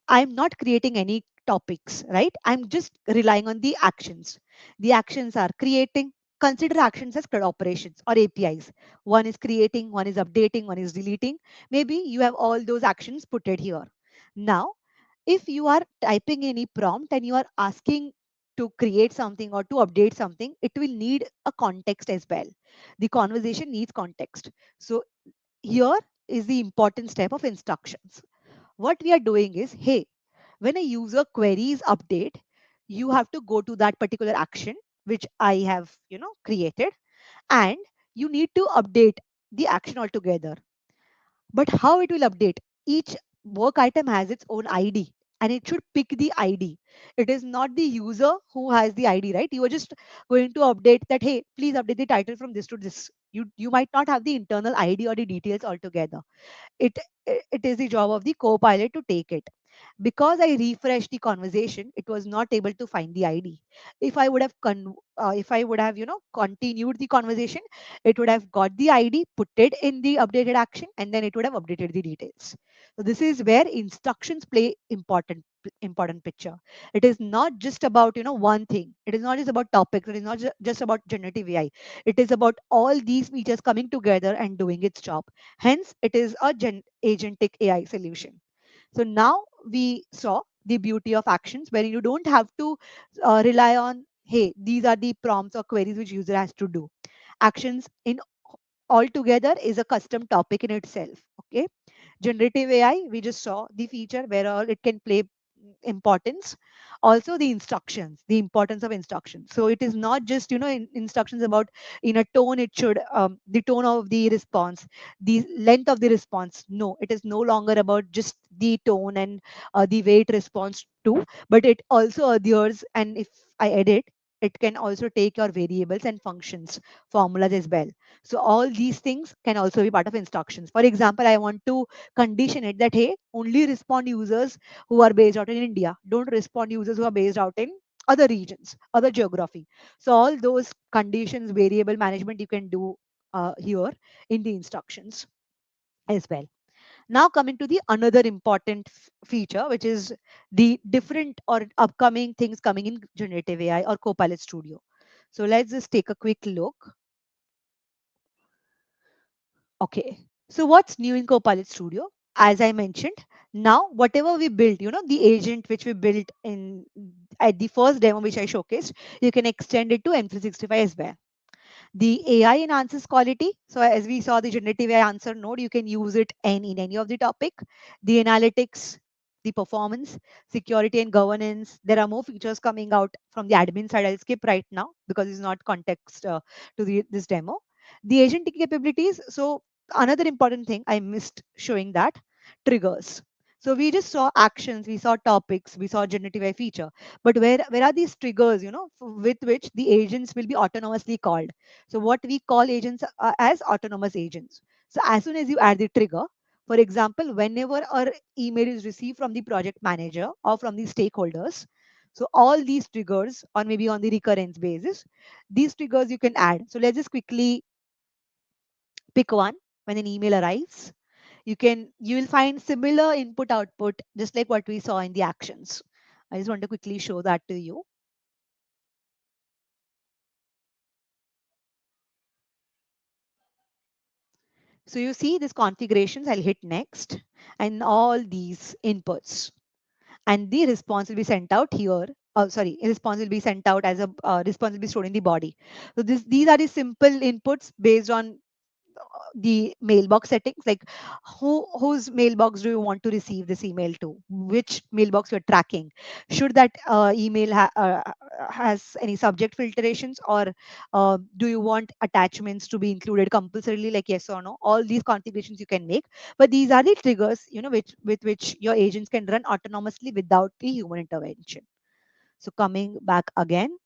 I'm not creating any topics, right? I'm just relying on the actions. The actions are creating. Consider actions as CRUD operations or APIs. One is creating, one is updating, one is deleting. Maybe you have all those actions put it here. Now, if you are typing any prompt and you are asking to create something or to update something, it will need a context as well. The conversation needs context. So here is the important step of instructions. What we are doing is, hey, when a user queries update, you have to go to that particular action which I have, created, and you need to update the action altogether. But how it will update? Each work item has its own ID and it should pick the ID. It is not the user who has the ID, right? You are just going to update that, hey, please update the title from this to this. You might not have the internal ID or the details altogether. It it is the job of the co-pilot to take it. Because I refreshed the conversation, it was not able to find the ID. If I would have if I would have continued the conversation, it would have got the ID, put it in the updated action, and then it would have updated the details. So this is where instructions play important picture. It is not just about one thing. It is not just about topics. It is not just about generative AI. It is about all these features coming together and doing its job. Hence, it is a agentic AI solution. So now we saw the beauty of actions where you don't have to rely on, hey, these are the prompts or queries which user has to do. Actions in altogether is a custom topic in itself. Okay. Generative AI, we just saw the feature where all it can play importance. Also the instructions, the importance of instructions. So it is not just instructions about in a tone. It should the tone of the response, the length of the response. No, it is no longer about just the tone and the way it responds to, but it also adheres. And if I edit, it can also take your variables and functions, formulas as well. So all these things can also be part of instructions. For example, I want to condition it that, hey, only respond users who are based out in India. Don't respond users who are based out in other regions, other geography. So all those conditions, variable management you can do here in the instructions as well. Now coming to the another important feature, which is the different or upcoming things coming in generative AI or Copilot Studio. So let's just take a quick look. Okay. So what's new in Copilot Studio? As I mentioned, now whatever we built, the agent which we built in at the first demo which I showcased, you can extend it to M365 as well. The AI enhances quality. So as we saw the generative AI answer node, you can use it in any of the topic. The analytics, the performance, security and governance. There are more features coming out from the admin side. I'll skip right now because it's not context to this demo. The agent capabilities. So another important thing I missed showing that triggers. So we just saw actions, we saw topics, we saw generative AI feature. But where are these triggers, with which the agents will be autonomously called? So what we call agents as autonomous agents. So as soon as you add the trigger, for example, whenever our email is received from the project manager or from the stakeholders, so all these triggers, or maybe on the recurrence basis, these triggers you can add. So let's just quickly pick one. When an email arrives, you will find similar input output just like what we saw in the actions. I just want to quickly show that to you. So you see these configurations, I'll hit next, and all these inputs. And the response will be sent out here. Oh, sorry, response will be sent out as a response will be stored in the body. So these are the simple inputs based on the mailbox settings, like whose mailbox do you want to receive this email to, which mailbox you're tracking, should that email has any subject filtrations, or do you want attachments to be included compulsorily, like yes or no. All these configurations you can make, but these are the triggers which with which your agents can run autonomously without the human intervention. So coming back again,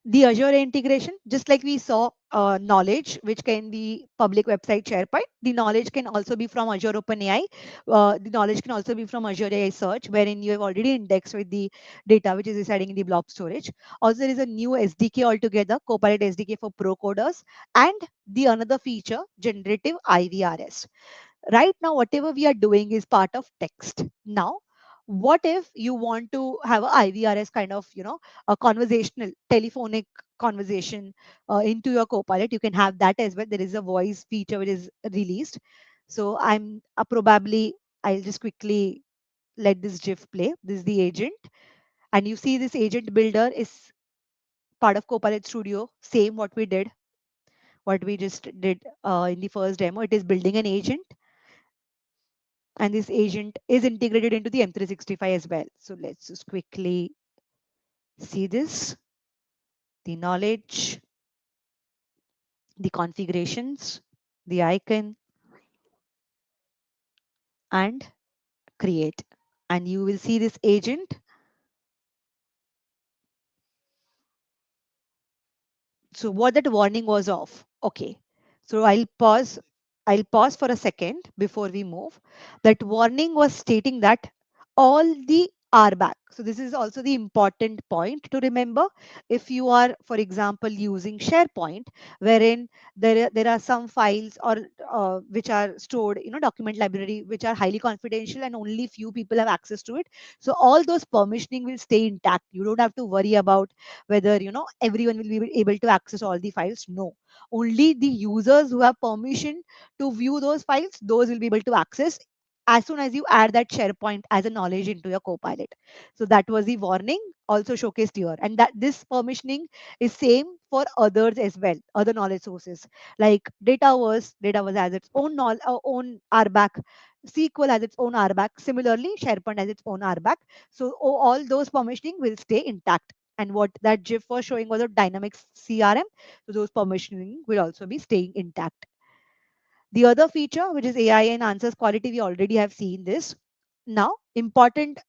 the Azure integration, just like we saw knowledge, which can be public website SharePoint, the knowledge can also be from Azure OpenAI. The knowledge can also be from Azure AI Search, wherein you have already indexed with the data which is residing in the blob storage. Also, there is a new SDK altogether, Copilot SDK for pro coders, and the another feature, generative IVRS. Right now whatever we are doing is part of text. Now what if you want to have a IVRS kind of a conversational telephonic conversation into your Copilot? You can have that as well. There is a voice feature which is released. So I'm probably I'll just quickly let this gif play. This is the agent, and you see this agent builder is part of Copilot Studio. Same what we just did in the first demo. It is building an agent, and this agent is integrated into the M365 as well. So let's just quickly see this, the knowledge, the configurations, the icon, and create. And you will see this agent. So what that warning was of. Okay. So I'll pause. I'll pause for a second before we move. That warning was stating that all the are back. So this is also the important point to remember. If you are, for example, using SharePoint, wherein there are some files or which are stored, document library, which are highly confidential and only few people have access to it. So all those permissioning will stay intact. You don't have to worry about whether everyone will be able to access all the files. No, only the users who have permission to view those files, those will be able to access as soon as you add that SharePoint as a knowledge into your Copilot. So that was the warning also showcased here. And that this permissioning is same for others as well, other knowledge sources like Dataverse has its own RBAC, SQL has its own RBAC. Similarly, SharePoint has its own RBAC. So all those permissioning will stay intact. And what that GIF was showing was a dynamic CRM. So those permissioning will also be staying intact. The other feature, which is AI and answers quality, we already have seen this. Now, important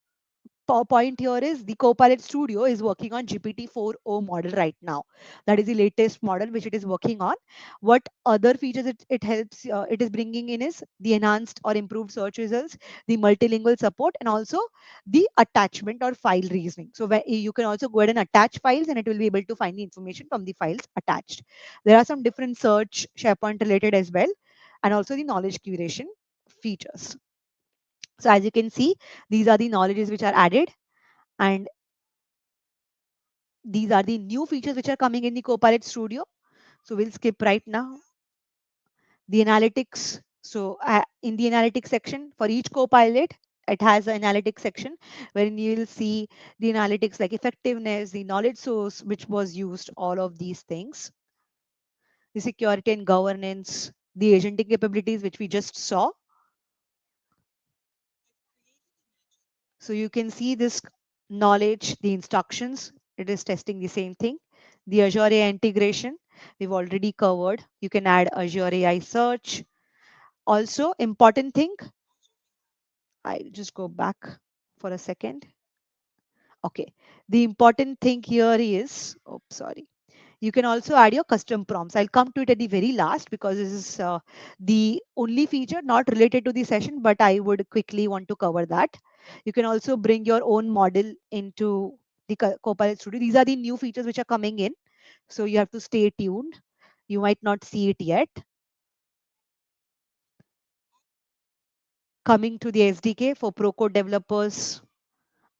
point here is the Copilot Studio is working on GPT-4o model right now. That is the latest model which it is working on. What other features it helps, it is bringing in is the enhanced or improved search results, the multilingual support, and also the attachment or file reasoning. So where you can also go ahead and attach files and it will be able to find the information from the files attached. There are some different search SharePoint related as well, and also the knowledge curation features. So as you can see, these are the knowledges which are added, and these are the new features which are coming in the Copilot Studio. So we'll skip right now. The analytics. So in the analytics section for each Copilot, it has an analytics section wherein you will see the analytics like effectiveness, the knowledge source which was used, all of these things, the security and governance, the agentic capabilities which we just saw. So you can see this knowledge, the instructions, it is testing the same thing. The Azure AI integration, we've already covered. You can add Azure AI search. Also, important thing, I'll just go back for a second. Okay, the important thing here is, oh, sorry. You can also add your custom prompts. I'll come to it at the very last because this is the only feature not related to the session, but I would quickly want to cover that. You can also bring your own model into the Copilot Studio. These are the new features which are coming in. So you have to stay tuned. You might not see it yet. Coming to the SDK for Procode developers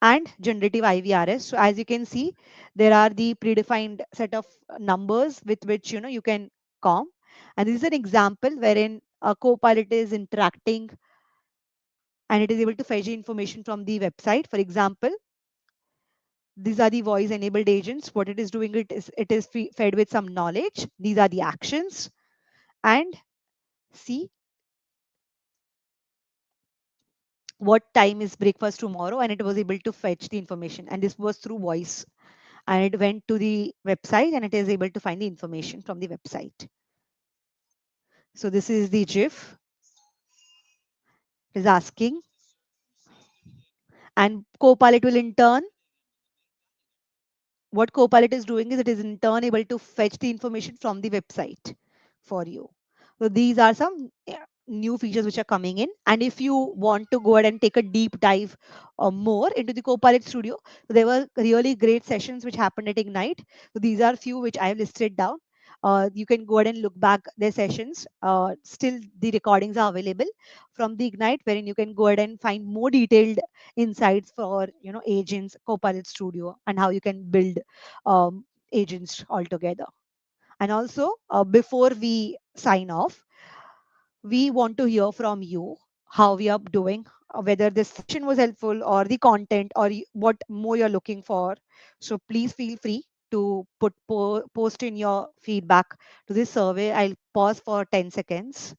and generative IVRS. So as you can see, there are the predefined set of numbers with which you can com. And this is an example wherein a Copilot is interacting and it is able to fetch the information from the website. For example, these are the voice enabled agents. What it is doing, it is fed with some knowledge. These are the actions. And see what time is breakfast tomorrow, and it was able to fetch the information. And this was through voice. And it went to the website and it is able to find the information from the website. So this is the GIF. It is asking, and Copilot will in turn, what Copilot is doing is it is in turn able to fetch the information from the website for you. So these are some new features which are coming in. And if you want to go ahead and take a deep dive more into the Copilot Studio, so there were really great sessions which happened at Ignite. So these are few which I have listed down. You can go ahead and look back their sessions. Still, the recordings are available from the Ignite, wherein you can go ahead and find more detailed insights for agents, Copilot Studio, and how you can build agents altogether. And also, before we sign off, we want to hear from you how we are doing, whether this session was helpful or the content or what more you're looking for. So please feel free to post in your feedback to this survey. I'll pause for 10 seconds.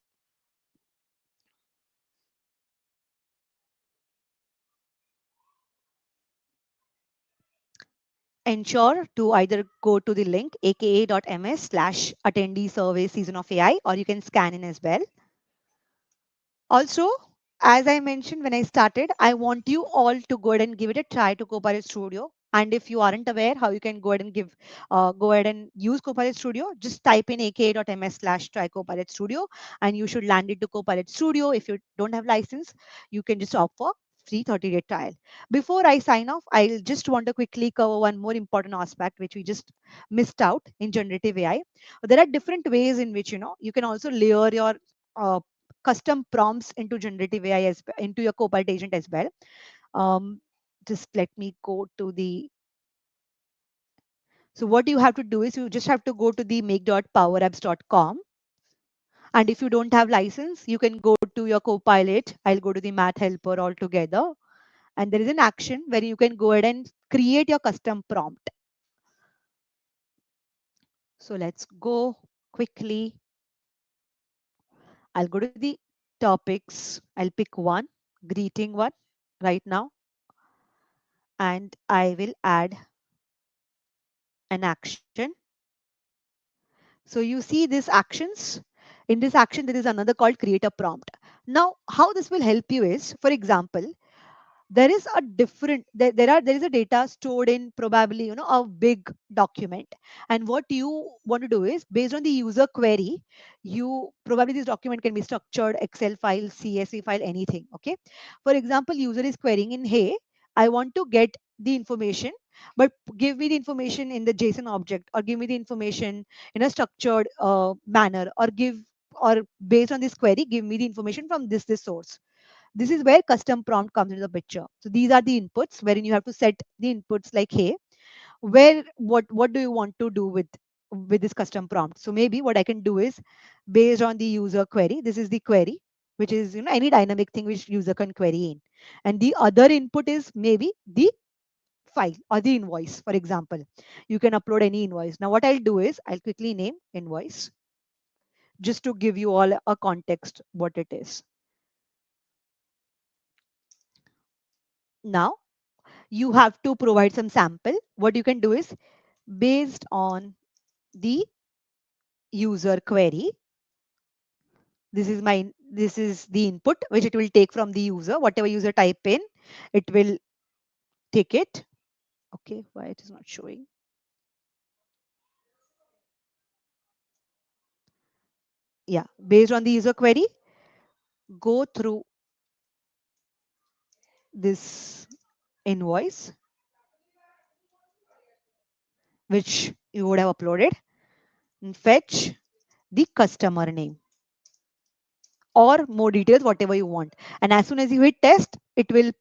Ensure to either go to the link aka.ms/attendee survey season of AI, or you can scan in as well. Also, as I mentioned when I started, I want you all to go ahead and give it a try to Copilot Studio. And if you aren't aware how you can go ahead and go ahead and use Copilot Studio, just type in aka.ms/try Copilot Studio, and you should land into Copilot Studio. If you don't have license, you can just opt for free 30-day trial. Before I sign off, I'll just want to quickly cover one more important aspect which we just missed out in generative AI. There are different ways in which you can also layer your uh, custom prompts into generative AI into your Copilot agent as well. Um, just let me go to the So what you have to do is you just have to go to the make.powerapps.com. And if you don't have license, you can go to your Copilot. I'll go to the math helper altogether. And there is an action where you can go ahead and create your custom prompt. So let's go quickly. I'll go to the topics. I'll pick one, greeting one right now. And I will add an action. So you see these actions. In this action, there is another called create a prompt. Now, how this will help you is, for example, there is a different there is a data stored in probably a big document, and what you want to do is based on the user query, you probably this document can be structured Excel file, CSV file, anything. Okay, for example, user is querying in, hey, I want to get the information, but give me the information in the JSON object, or give me the information in a structured manner, or based on this query, give me the information from this source. This is where custom prompt comes into the picture. So these are the inputs wherein you have to set the inputs like, hey, where what do you want to do with this custom prompt? So maybe what I can do is based on the user query, this is the query, which is any dynamic thing which user can query in. And the other input is maybe the file or the invoice, for example. You can upload any invoice. Now what I'll do is I'll quickly name invoice just to give you all a context what it is. Now you have to provide some sample. What you can do is based on the user query, this is the input which it will take from the user. Whatever user type in, it will take it. Okay, why it is not showing? Yeah, based on the user query, go through this invoice which you would have uploaded and fetch the customer name or more details, whatever you want. And as soon as you hit test, it will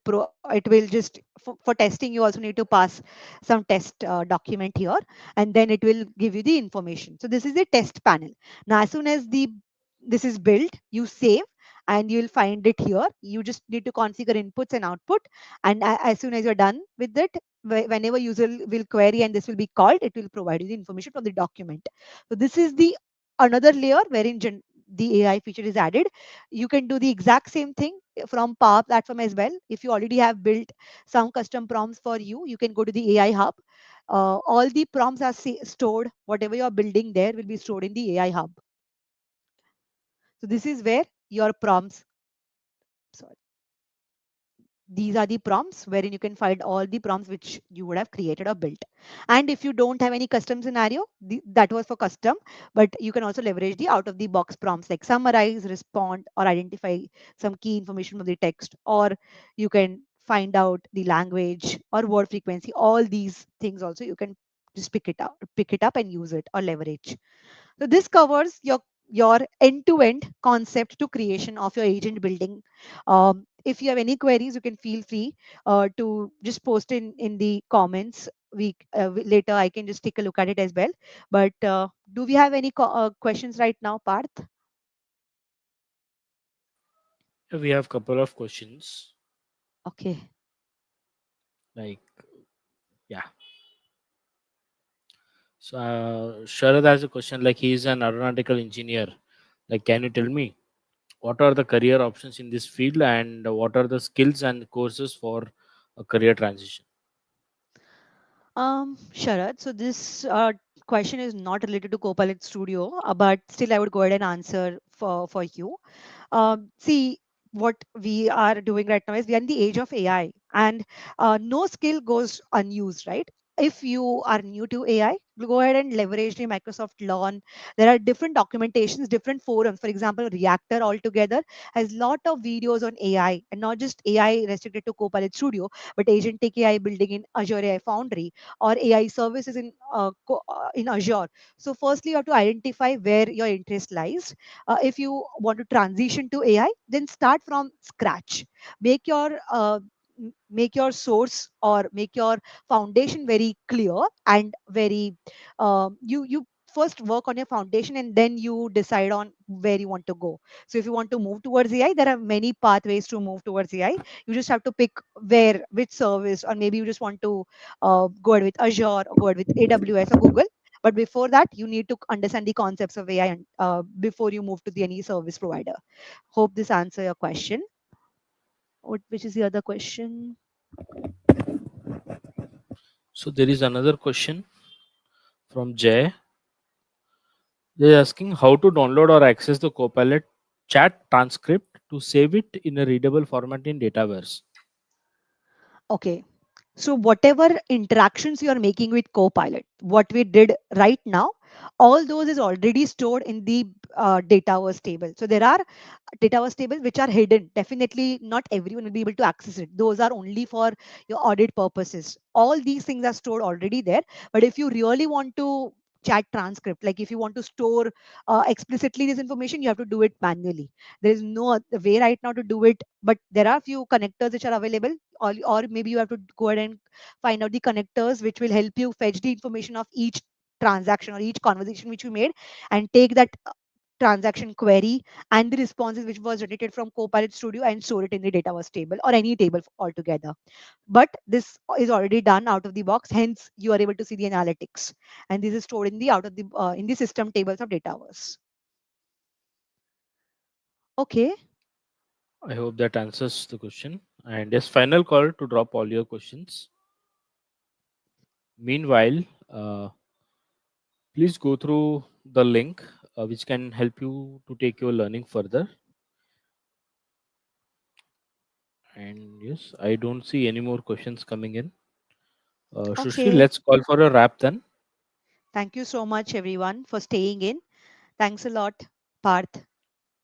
just for testing, you also need to pass some test document here, and then it will give you the information. So this is the test panel. Now as soon as the this is built, you save, and you'll find it here. You just need to configure inputs and output, and as soon as you're done with it, whenever user will query and this will be called, it will provide you the information from the document. So this is the another layer wherein the AI feature is added. You can do the exact same thing from Power Platform as well. If you already have built some custom prompts for you, you can go to the AI Hub. All the prompts are stored. Whatever you are building there will be stored in the AI Hub. So this is where your prompts. Sorry, these are the prompts wherein you can find all the prompts which you would have created or built. And if you don't have any custom scenario, that was for custom, but you can also leverage the out of the box prompts like summarize, respond, or identify some key information from the text, or you can find out the language or word frequency. All these things also you can just pick it up and use it or leverage. So this covers your end-to-end concept to creation of your agent building. If you have any queries, you can feel free to just post in the comments. Later I can just take a look at it as well. But do we have any questions right now, Parth? We have couple of questions. Okay. Like, yeah. So Sharad has a question. Like, he is an aeronautical engineer. Like, can you tell me what are the career options in this field, and what are the skills and courses for a career transition? Sharad, so this question is not related to Copilot Studio, but still I would go ahead and answer for you. See, what we are doing right now is we are in the age of AI, and no skill goes unused, right? If you are new to AI, go ahead and leverage the Microsoft Learn. There are different documentations, different forums. For example, Reactor altogether has lot of videos on AI, and not just AI restricted to Copilot Studio, but agentic AI building in Azure AI Foundry, or AI services in Azure. So, firstly, you have to identify where your interest lies. If you want to transition to AI, then start from scratch. Make your make your source or make your foundation very clear and very you first work on your foundation, and then you decide on where you want to go. So if you want to move towards AI, there are many pathways to move towards AI. You just have to pick where, which service, or maybe you just want to go ahead with Azure or go ahead with AWS or Google. But before that, you need to understand the concepts of AI, and before you move to the any service provider. Hope this answer your question. Which is the other question? So there is another question from Jay. They're asking how to download or access the Copilot chat transcript to save it in a readable format in Dataverse. Okay. So whatever interactions you are making with Copilot, what we did right now, all those is already stored in the Dataverse table. So there are Dataverse tables which are hidden. Definitely not everyone will be able to access it. Those are only for your audit purposes. All these things are stored already there. But if you really want to chat transcript, like if you want to store explicitly this information, you have to do it manually. There is no way right now to do it, but there are few connectors which are available, or maybe you have to go ahead and find out the connectors which will help you fetch the information of each transaction or each conversation which you made, and take that transaction query and the responses which was generated from Copilot Studio and store it in the Dataverse table or any table altogether. But this is already done out of the box, hence you are able to see the analytics, and this is stored in the out of the in the system tables of Dataverse. Okay. I hope that answers the question. And yes, final call to drop all your questions. Meanwhile, please go through the link which can help you to take your learning further. And yes, I don't see any more questions coming in. Shushri, Okay. let's call for a wrap then. Thank you so much, everyone, for staying in. Thanks a lot, Parth,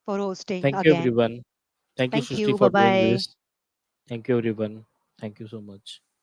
for hosting Thank you, again. everyone. Thank you, Thank Shushri, you. Bye for doing bye. this. Thank you, everyone. Thank you so much.